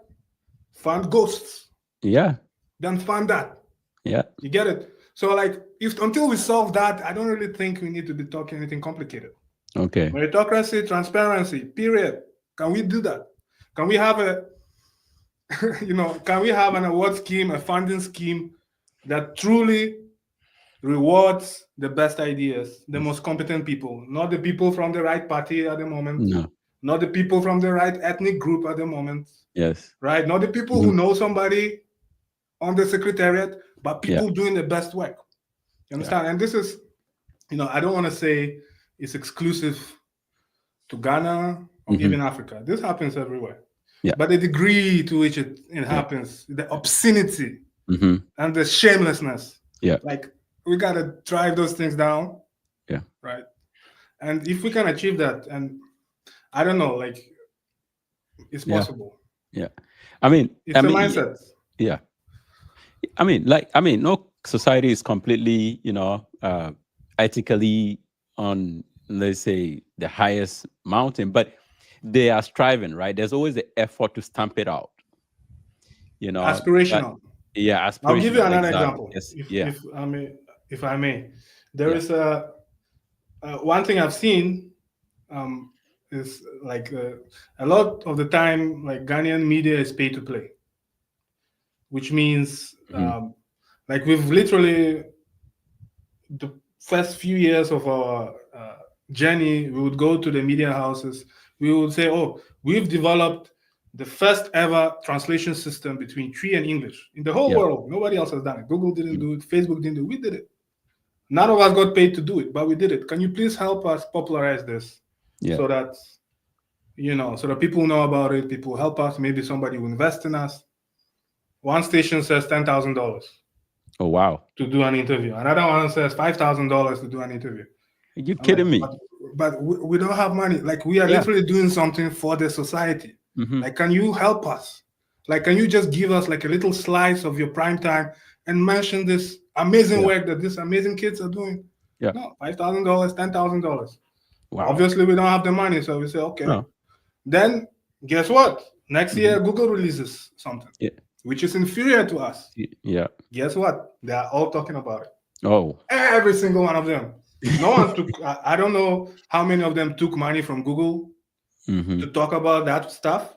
fund ghosts than fund that. Yeah. You get it? So, like, until we solve that, I don't really think we need to be talking anything complicated. Okay. Meritocracy, transparency, period. Can we do that? Can we have can we have an award scheme, a funding scheme that truly rewards the best ideas, the most competent people, not the people from the right party at the moment, not the people from the right ethnic group at the moment, right? Not the people who know somebody on the secretariat, but people doing the best work. You understand? And this is, I don't want to say it's exclusive to Ghana or even Africa. This happens everywhere. But the degree to which it happens, the obscenity and the shamelessness, like, we got to drive those things down. Right. And if we can achieve that, and I don't know, like, it's possible. I mean, it's a mindset. No society is completely, ethically on, let's say, the highest mountain, but they are striving, right? There's always the effort to stamp it out. Aspirational. Aspirational. I'll give you another example. If I may. There is one thing I've seen is like a lot of the time, like, Ghanaian media is pay to play, which means like, we've literally, the first few years of our journey, we would go to the media houses. We would say, oh, we've developed the first ever translation system between Tree and English in the whole world. Nobody else has done it. Google didn't do it. Facebook didn't do it. We did it. None of us got paid to do it, but we did it. Can you please help us popularize this so that, so that people know about it, people help us, maybe somebody will invest in us. One station says $10,000. Oh, wow. To do an interview. Another one says $5,000 to do an interview. Are you kidding me? But we don't have money. Like, we are literally doing something for the society. Like, can you help us? Like, can you just give us like a little slice of your prime time and mention this amazing work that these amazing kids are doing? No, $5,000, $10,000. Wow. Obviously, we don't have the money, so we say, okay. No. Then guess what? Next year, Google releases something, which is inferior to us. Guess what? They are all talking about it. Oh, every single one of them. No one took. I don't know how many of them took money from Google to talk about that stuff.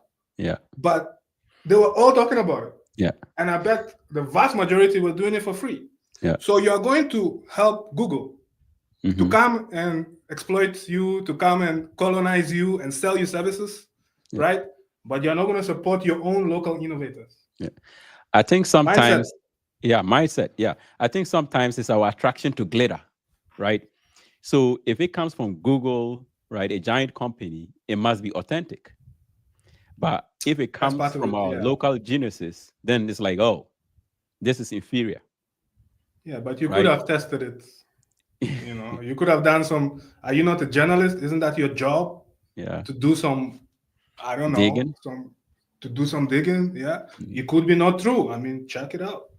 But they were all talking about it. And I bet the vast majority were doing it for free. So you are going to help Google to come and exploit you, to come and colonize you and sell you services, right? But you're not going to support your own local innovators. I think sometimes, mindset. I think sometimes it's our attraction to glitter, right? So if it comes from Google, right, a giant company, it must be authentic. But if it comes from our local geniuses, then it's like, oh, this is inferior. Yeah, but you could have tested it. You could have done some. Are you not a journalist? Isn't that your job? To do some, I don't know, digging. To do some digging. It could be not true. I mean, check it out.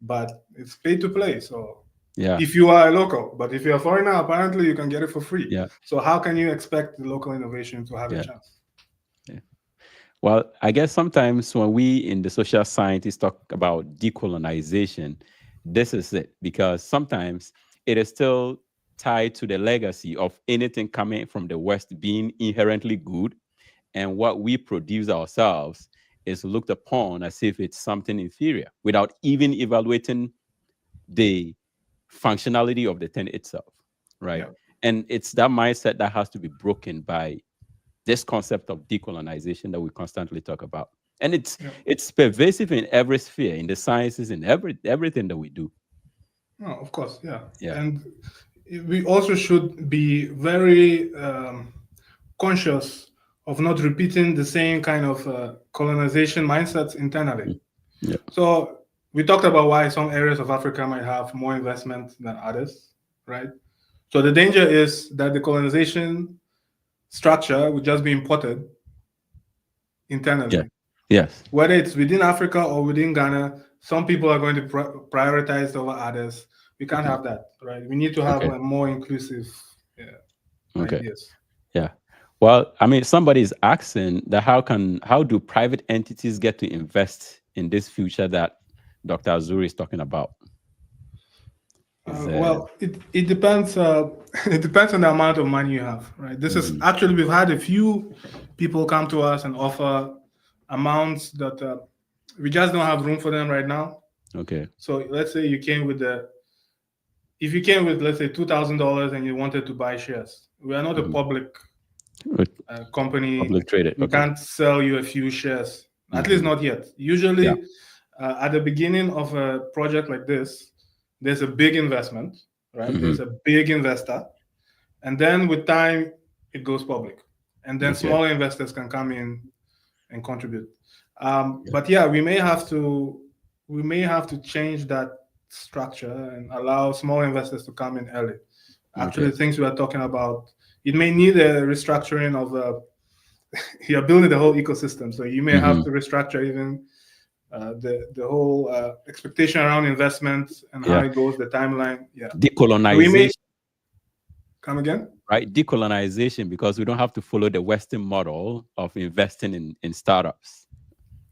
But it's pay to play. So if you are a local, but if you're a foreigner, apparently you can get it for free. So how can you expect the local innovation to have a chance? Well, I guess sometimes when we in the social scientists talk about decolonization, this is it, because sometimes it is still tied to the legacy of anything coming from the West being inherently good, and what we produce ourselves is looked upon as if it's something inferior without even evaluating the functionality of the thing itself, right? Yeah. And it's that mindset that has to be broken by this concept of decolonization that we constantly talk about. And it's pervasive in every sphere, in the sciences, in everything that we do. Oh, of course, yeah. Yeah. And we also should be very conscious of not repeating the same kind of colonization mindsets internally. Yeah. So we talked about why some areas of Africa might have more investment than others, right? So the danger is that the colonization structure would just be imported internally. Yeah. Yes. Whether it's within Africa or within Ghana, some people are going to prioritize over others. We can't have that, right? We need to have a more inclusive ideas. Yeah. Well, I mean, somebody is asking that how do private entities get to invest in this future that Dr. Azunre is talking about? Well, it depends. It depends on the amount of money you have, right? This is actually, we've had a few people come to us and offer amounts that we just don't have room for them right now. Okay. So let's say you came with if you came with, let's say, $2,000 and you wanted to buy shares, we are not a public company. Public traded. We can't sell you a few shares, at least not yet. Usually, at the beginning of a project like this, there's a big investment, right? There's a big investor, and then with time, it goes public, and then smaller investors can come in and contribute. But yeah, we may have to change that structure and allow small investors to come in early. Actually, things we are talking about, it may need a restructuring of you're building the whole ecosystem, so you may have to restructure even the whole expectation around investment and how it goes, the timeline. Yeah, decolonization. Come again? Right, decolonization, because we don't have to follow the Western model of investing in startups.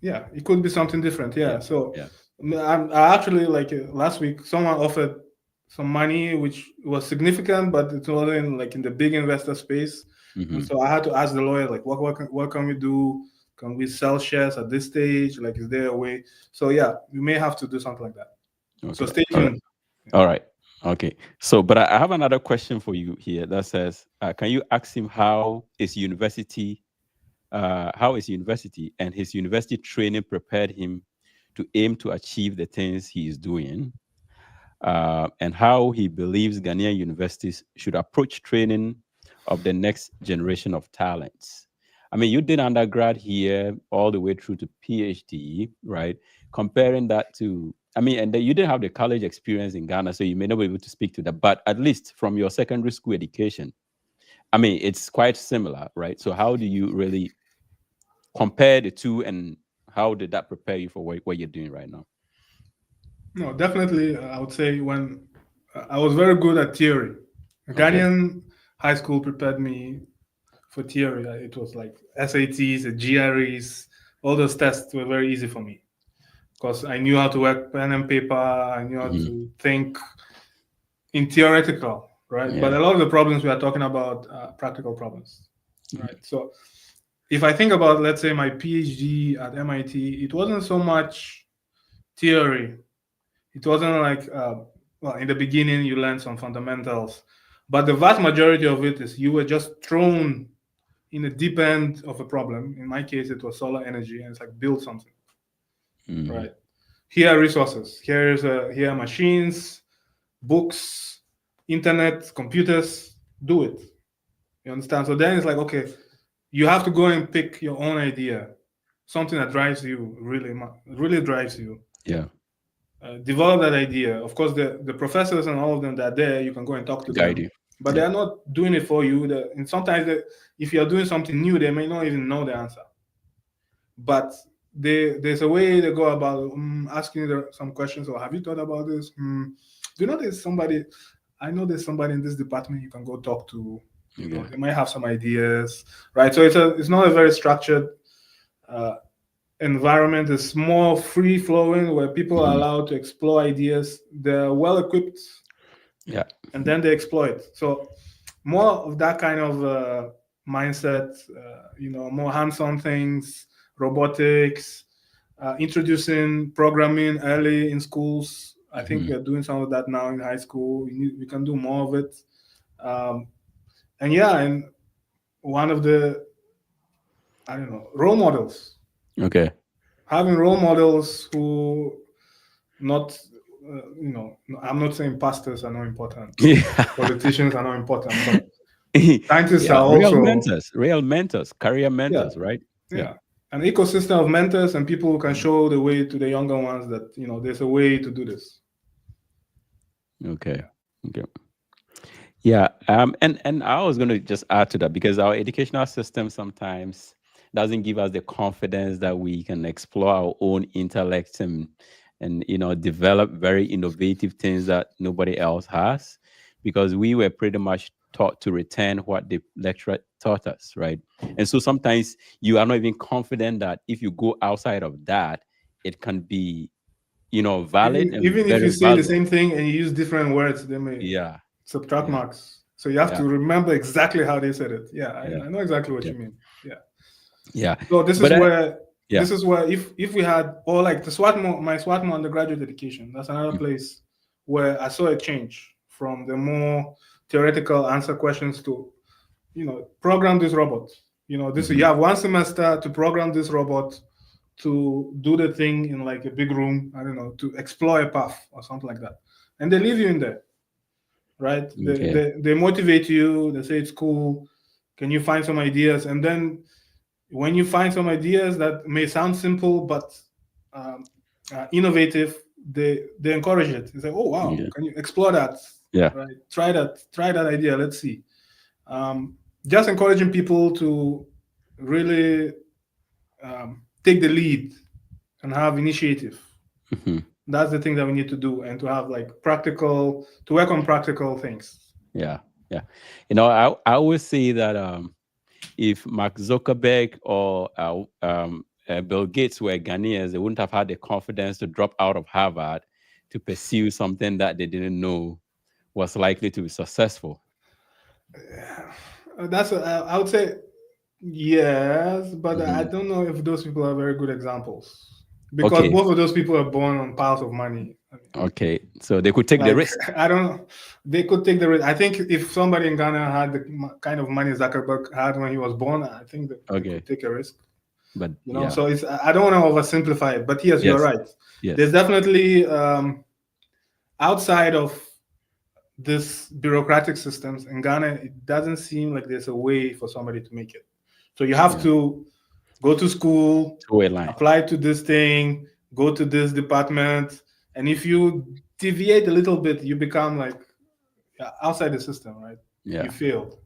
Yeah, it could be something different. Yeah. So I actually, like last week, someone offered some money, which was significant, but it wasn't like in the big investor space. And so I had to ask the lawyer, like, what can we do? Can we sell shares at this stage? Like, is there a way? So yeah, we may have to do something like that. Okay. So stay tuned. All right. Okay. So, but I have another question for you here that says, can you ask him how is university and his university training prepared him to aim to achieve the things he is doing, and how he believes Ghanaian universities should approach training of the next generation of talents. I mean, you did undergrad here all the way through to PhD, right? Comparing that to, I mean, and you didn't have the college experience in Ghana, so you may not be able to speak to that, but at least from your secondary school education, I mean, it's quite similar, right? So how do you really compare the two, and how did that prepare you for what you're doing right now? No, definitely. I would say when I was very good at theory. Ghanaian high school prepared me for theory. It was like SATs, GREs, all those tests were very easy for me because I knew how to work pen and paper. I knew how to think in theoretical, right? But a lot of the problems we are talking about are practical problems, right? So if I think about, let's say, my PhD at MIT, it wasn't so much theory. It wasn't like, well, in the beginning, you learn some fundamentals, but the vast majority of it is you were just thrown in the deep end of a problem. In my case, it was solar energy, and it's like, build something, right? Here are resources. Here are machines, books, internet, computers. Do it. You understand? So then it's like, okay, you have to go and pick your own idea, something that drives you, really drives you. Yeah. Develop that idea. Of course, the professors and all of them that are there, you can go and talk to them. But they're not doing it for you. And sometimes if you're doing something new, they may not even know the answer. But there's a way they go about asking some questions. Or have you thought about this? Do you know there's somebody? I know there's somebody in this department you can go talk to. You know, they might have some ideas, right? So it's not a very structured environment. It's more free flowing where people are allowed to explore ideas. They're well equipped Yeah. and then they exploit. So more of that kind of mindset, more hands-on things, robotics, introducing programming early in schools. I think we are doing some of that now in high school. We can do more of it. And one of the, I don't know, role models. Okay. Having role models who not, I'm not saying pastors are not important, Yeah. politicians are not important, but scientists Yeah. are also, Real mentors, career yeah, mentors, right? yeah, an ecosystem of mentors and people who can show the way to the younger ones that there's a way to do this. Okay. Okay. Yeah. And I was going to just add to that, because our educational system sometimes doesn't give us the confidence that we can explore our own intellect and develop very innovative things that nobody else has, because we were pretty much taught to retain what the lecturer taught us, right? And so sometimes you are not even confident that if you go outside of that, it can be valid and Even if very you say the valuable. same thing and you use different words, they may Yeah. subtract Yeah. marks. So you have Yeah. to remember exactly how they said it. Yeah, Yeah. I know exactly what Yeah. you mean. Yeah. Yeah. So this is But where yeah. if we had, or like the Swarthmore, my Swarthmore undergraduate education, that's another place where I saw a change from the more theoretical answer questions to program this robot. This you have one semester to program this robot to do the thing in like a big room, I don't know, to explore a path or something like that. And they leave you in there, right? Okay. They motivate you, they say it's cool. Can you find some ideas? And then when you find some ideas that may sound simple but um, innovative, they encourage it. They say, "Oh wow, Yeah. can you explore that? Yeah. Right? Try that idea. Let's see." Just encouraging people to really take the lead and have initiative. That's the thing that we need to do, and to have like to work on practical things. Yeah. Yeah. I always say that if Mark Zuckerberg or Bill Gates were Ghanaians, they wouldn't have had the confidence to drop out of Harvard to pursue something that they didn't know was likely to be successful. I would say yes, but I don't know if those people are very good examples, because Okay. both of those people are born on piles of money. Okay. So they could take the risk. I don't know. They could take the risk. I think if somebody in Ghana had the kind of money Zuckerberg had when he was born, I think that they Okay. could take a risk. But yeah. So I don't want to oversimplify it, but yes, you're right. Yes. There's definitely outside of this bureaucratic systems in Ghana, it doesn't seem like there's a way for somebody to make it. So you have to go to school, apply to this thing, go to this department, and if you deviate a little bit, you become like outside the system, right? Yeah. You failed.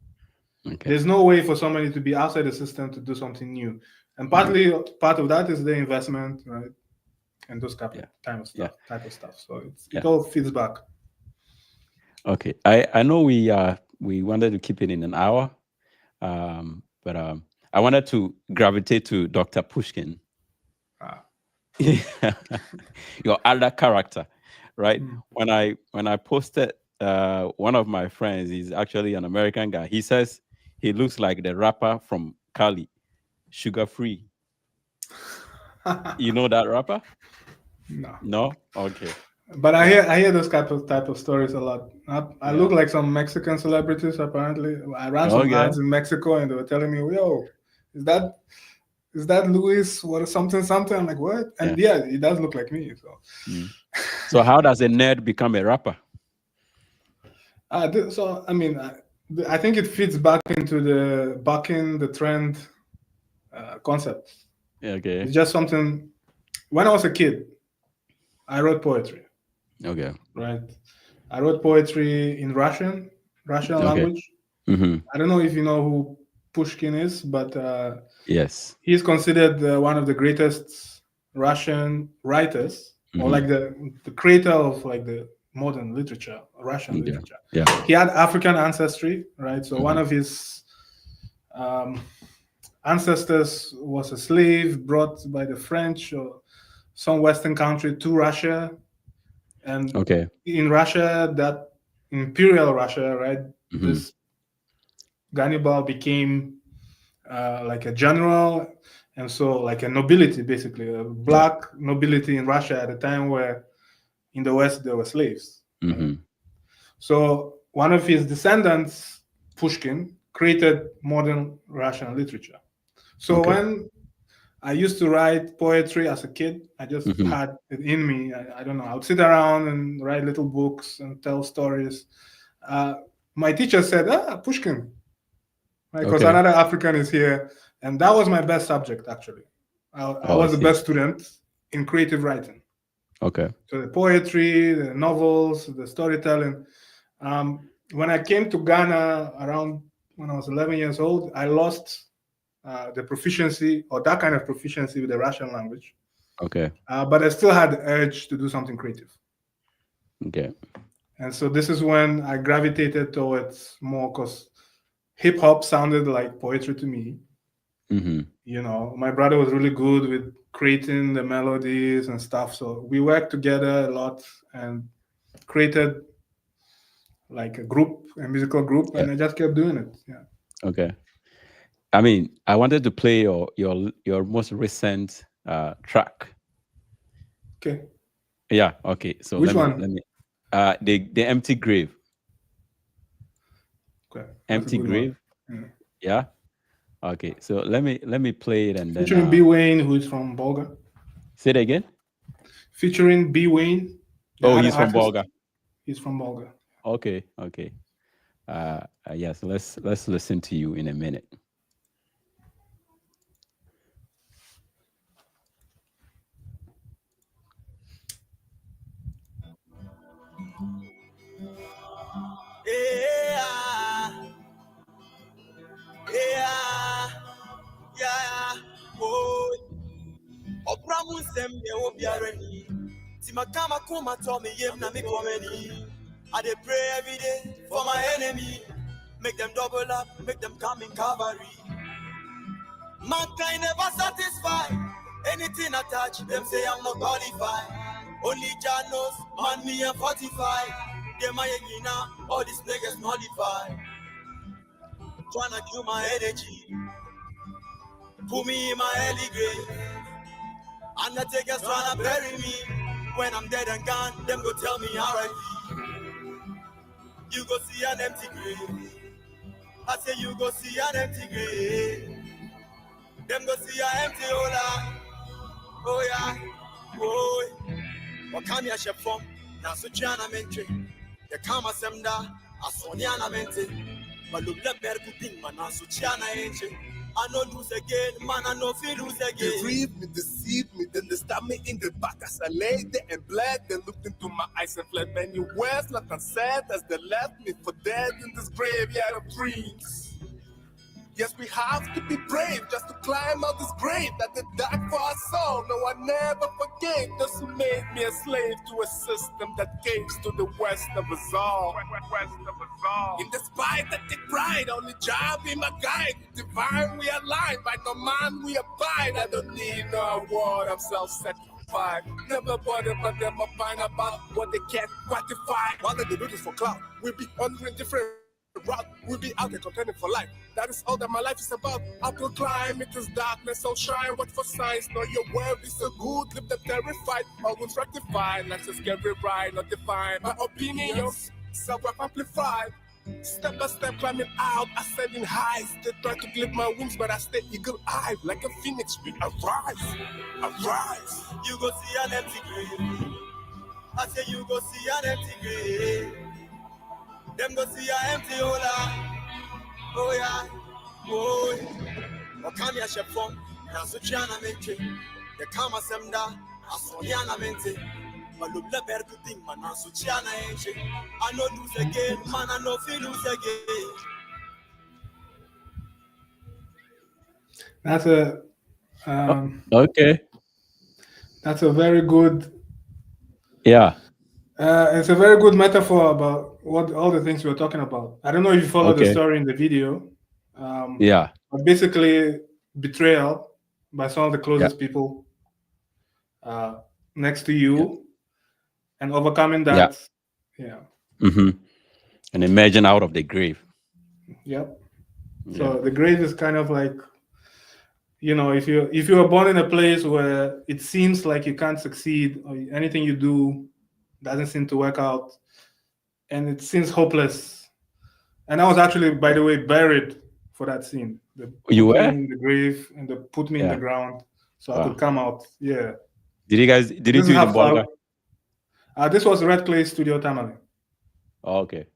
Okay. There's no way for somebody to be outside the system to do something new, and partly part of that is the investment, right, and those type of stuff. So it all feeds back. Okay, I know we wanted to keep it in an hour, but I wanted to gravitate to Dr. Pushkin, your other character, right? When I posted, one of my friends, he's actually an American guy. He says he looks like the rapper from Cali, Sugar Free. You know that rapper? No. Okay. But I hear those type of stories a lot. I look like some Mexican celebrities. Apparently, I ran some ads in Mexico, and they were telling me, "Yo, is that Luis? What something? I'm like, what? And it does look like me. So, so how does a nerd become a rapper? So I mean, I think it fits back into the bucking the trend concept. Okay. It's just something. When I was a kid, I wrote poetry. Okay. Right. I wrote poetry in Russian language. I don't know if you know who Pushkin is, but yes, he's considered one of the greatest Russian writers, or like the creator of like the modern literature, Russian literature. Yeah. He had African ancestry, right? So one of his ancestors was a slave brought by the French or some Western country to Russia. And in Russia, that Imperial Russia, right? This Gannibal became like a general, and so like a nobility, basically a black nobility in Russia at a time where in the West there were slaves. Right? So one of his descendants, Pushkin, created modern Russian literature. So when I used to write poetry as a kid, I just had it in me. I don't know. I would sit around and write little books and tell stories. My teacher said, Pushkin, because another African is here. And that was my best subject, actually. I was the best student in creative writing. Okay. So the poetry, the novels, the storytelling. When I came to Ghana around when I was 11 years old, I lost the proficiency or that kind of proficiency with the Russian language. Okay. But I still had the urge to do something creative. Okay. And so this is when I gravitated towards more, because hip hop sounded like poetry to me. You know, my brother was really good with creating the melodies and stuff. So we worked together a lot and created like a group, a musical group, and I just kept doing it. Yeah. Okay. I mean, I wanted to play your most recent track. Okay. Yeah. Okay. So which let one? me the Empty Grave. Okay. Empty Grave. Yeah. Okay. So let me play it and then featuring B Wayne, who is from Bolga. Say it again. Featuring B Wayne. Oh, he's from Bolga. He's from Bolga. Okay. Okay. Yes. Let's listen to you in a minute. I dey pray every day for my enemy. Make them double up, make them come in cavalry. Mankind never satisfied. Anything I touch, them say I'm not qualified. Only Jah knows, man, me am fortified. Them I now, all these niggas modified. Tryna kill my energy. Put me in my early grave. Undertakers tryna bury me. When I'm dead and gone, them go tell me R.I.P. You go see an empty grave. I say you go see an empty grave. Them go see an empty hola. Oh yeah, oh. Wakami a chef from na suchiana mente. The kama semda asoniana mente. Malubla berku ding man na suchiana enche. I no lose again, man, I no feel lose again. They grieved me, deceived me, then they stabbed me in the back as I lay there and bled. They looked into my eyes and fled many words, like I said, as they left me for dead in this graveyard of dreams. Yes, we have to be brave just to climb out this grave that they died for our soul. No, I never forgave those who made me a slave to a system that caves to the west of us all. In despite that they pride, only Jah be my guide. Divine we align, by no man we abide. I don't need no award, I'm self-satisfied. Never bother but them opine about what they can't quantify. While they do this for clout, we'll be wandering different route, we'll be out there contending for life. That is all that my life is about. I proclaim it is darkness, so shine. What for signs? Know your word is so good. Live them terrified, always rectified. Let's just get it right, not define my opinions. Self-amplified. Step by step climbing out, ascending heights. They try to clip my wings, but I stay eagle-eyed. Like a phoenix, we arise, arise. You go see an empty grave. I say you go see an empty grave. Them go see an empty hola. Oh yeah, oh. Wakami a chef from na suchiana mente. The kama semda asoniana mente. Malubla berku ding man na suchiana enche. I no lose again, man, I no feel lose again. That's a okay. That's a very good. Yeah. It's a very good metaphor about what all the things we were talking about. I don't know if you followed the story in the video. Yeah. But basically, betrayal by some of the closest people next to you, and overcoming that. Yeah. And emerging out of the grave. Yep. Yeah. So the grave is kind of like, if you are born in a place where it seems like you can't succeed, or anything you do doesn't seem to work out, and it seems hopeless. And I was actually, by the way, buried for that scene. They You put me were? in the grave and they put me in the Yeah. ground so I Wow. could come out. Yeah. Did you This do is it in how Bolga? far. This was Red Clay Studio Tamale. Oh, okay.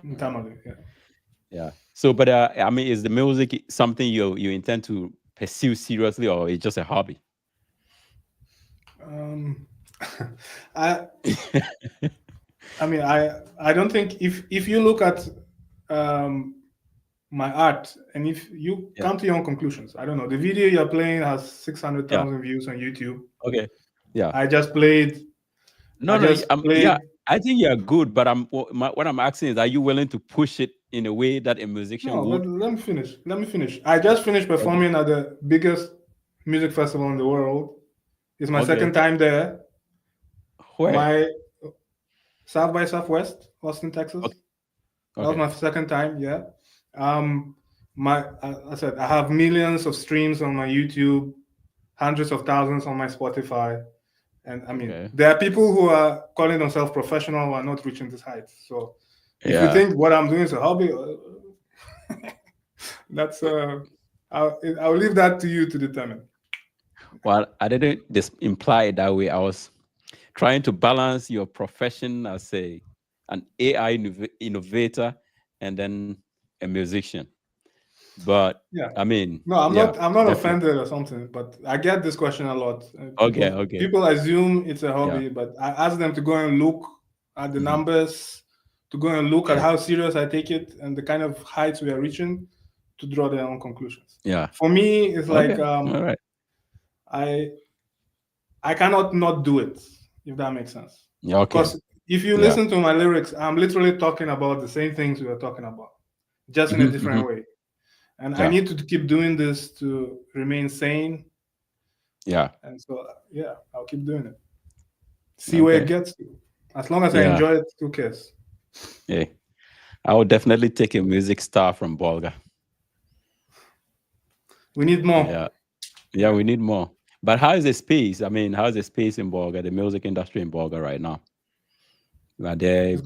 In Tamale, yeah. Yeah. So, but I mean, is the music something you intend to pursue seriously, or it's just a hobby? I mean, I don't think if you look at my art, and if you come to your own conclusions, I don't know. The video you're playing has 600,000 views on YouTube. Okay. Yeah. I just played. Yeah. I think you're good, but what I'm asking is, are you willing to push it in a way that a musician No, would? but let me finish. I just finished performing at the biggest music festival in the world. It's my second time there. Where? My South by Southwest, Austin, Texas. Okay. That was my second time. Yeah. I said I have millions of streams on my YouTube, hundreds of thousands on my Spotify, and I mean there are people who are calling themselves professional who are not reaching this height. So if you think what I'm doing is a hobby, that's I'll leave that to you to determine. Well, I didn't just imply it that way. I was trying to balance your profession as an AI innovator and then a musician. But yeah, I mean, no, I'm not offended or something, but I get this question a lot. People assume it's a hobby, but I ask them to go and look at the numbers, to go and look at how serious I take it and the kind of heights we are reaching, to draw their own conclusions. Yeah. For me, it's like all right. I cannot not do it, if that makes sense. Yeah, okay. Because if you listen to my lyrics, I'm literally talking about the same things we are talking about, just in a different way. And I need to keep doing this to remain sane. Yeah. And so, I'll keep doing it. See where it gets to. As long as I enjoy it, who cares? Yeah. I would definitely take a music star from Bolga. We need more. Yeah, we need more. But how is the space? I mean, how is the space in Bolga, the music industry in Bolga right now? Are they,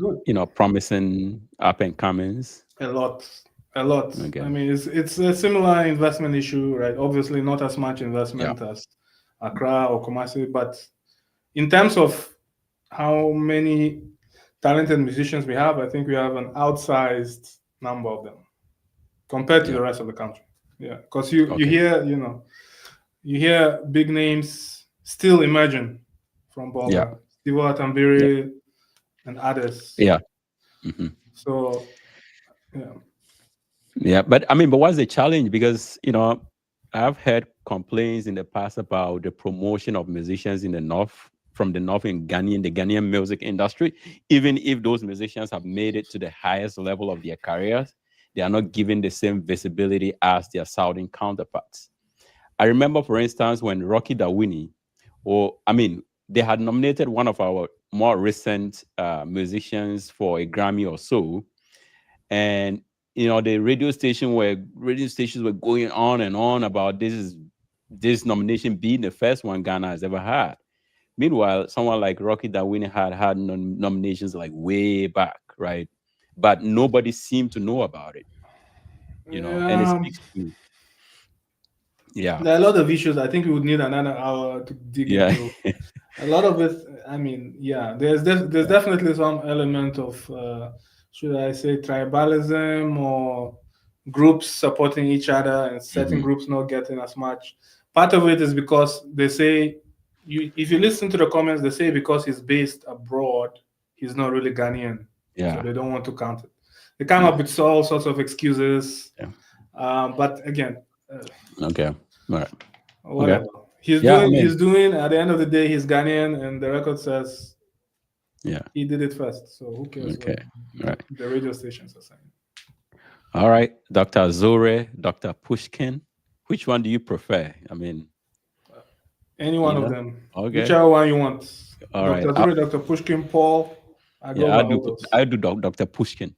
promising up and comings? A lot. Okay. I mean, it's a similar investment issue, right? Obviously, not as much investment as Accra or Kumasi, but in terms of how many talented musicians we have, I think we have an outsized number of them compared to the rest of the country. Yeah, because you hear, you hear big names still emerging from Bolga, Steve Atambiri and others. Yeah. So, but I mean, but what's the challenge? Because, I've heard complaints in the past about the promotion of musicians in the North, from the North in the Ghanaian music industry. Even if those musicians have made it to the highest level of their careers, they are not given the same visibility as their Southern counterparts. I remember, for instance, when Rocky Dawini, they had nominated one of our more recent musicians for a Grammy or so, and the radio stations were going on and on about this nomination being the first one Ghana has ever had. Meanwhile, someone like Rocky Dawini had nominations like way back, right? But nobody seemed to know about it, and it speaks to. Yeah, there are a lot of issues. I think we would need another hour to dig into. A lot of it, I mean, there's definitely some element of, should I say, tribalism or groups supporting each other and certain groups not getting as much. Part of it is because they say, if you listen to the comments, they say because he's based abroad, he's not really Ghanaian. Yeah. So they don't want to count it. They come up with all sorts of excuses. Yeah. But again. Okay. All right. Whatever. Okay. He's doing, at the end of the day, he's Ghanaian, and the record says he did it first. So who cares what the radio stations are saying? All right. Dr. Azunre, Dr. Pushkin, which one do you prefer? I mean, any one of them. Okay. Whichever one you want. All right. Dr. Azunre, Dr. Pushkin, Paul. I do Dr. Pushkin.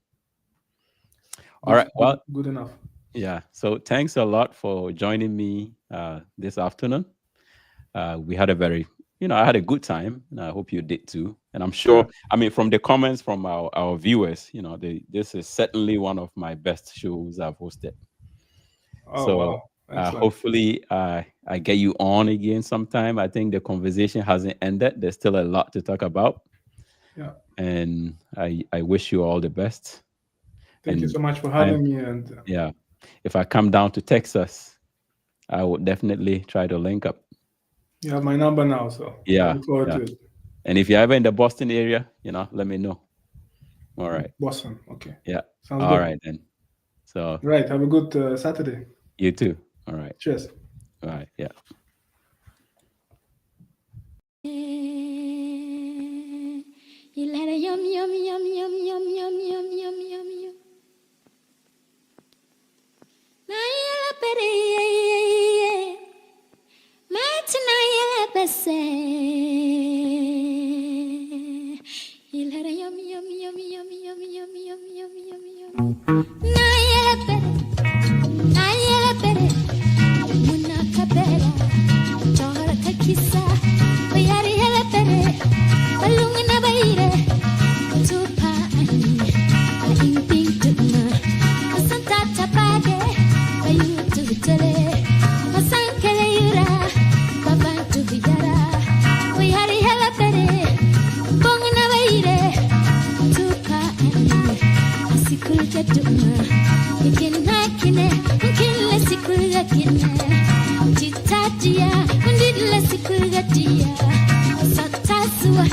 All right. Well, good enough. Yeah. So thanks a lot for joining me this afternoon. We had a very, I had a good time, and I hope you did too. And I'm sure, I mean, from the comments from our viewers, this is certainly one of my best shows I've hosted. Oh, so wow. Hopefully I get you on again sometime. I think the conversation hasn't ended. There's still a lot to talk about. Yeah. And I wish you all the best. Thank you so much for having me. And yeah, if I come down to Texas, I would definitely try to link up. You have my number now, so yeah. I look forward to it. And if you're ever in the Boston area, let me know. All right. Boston, okay. Yeah. Sounds all good. Right then. So. Right. Have a good Saturday. You too. All right. Cheers. All right. Yeah. You let a yum yum yum yum yum yum yum yum yum yum. Naya pere Matinaya bese. You let a yum yum yum yum yum yum yum yum yum yum. Naya pere Muna kapera Chora kakisa Bayari hele pere Balungana baire Tupa ani Aimping tuna Masanta tapage Bayu tuvitele Masankele yura Babantu bidara Bayari hele pere Bongana baire Tupa ani Asikulja tuna Ikina kine Nkile sikulja kine Chitatia Undidle sikulja tia Satasua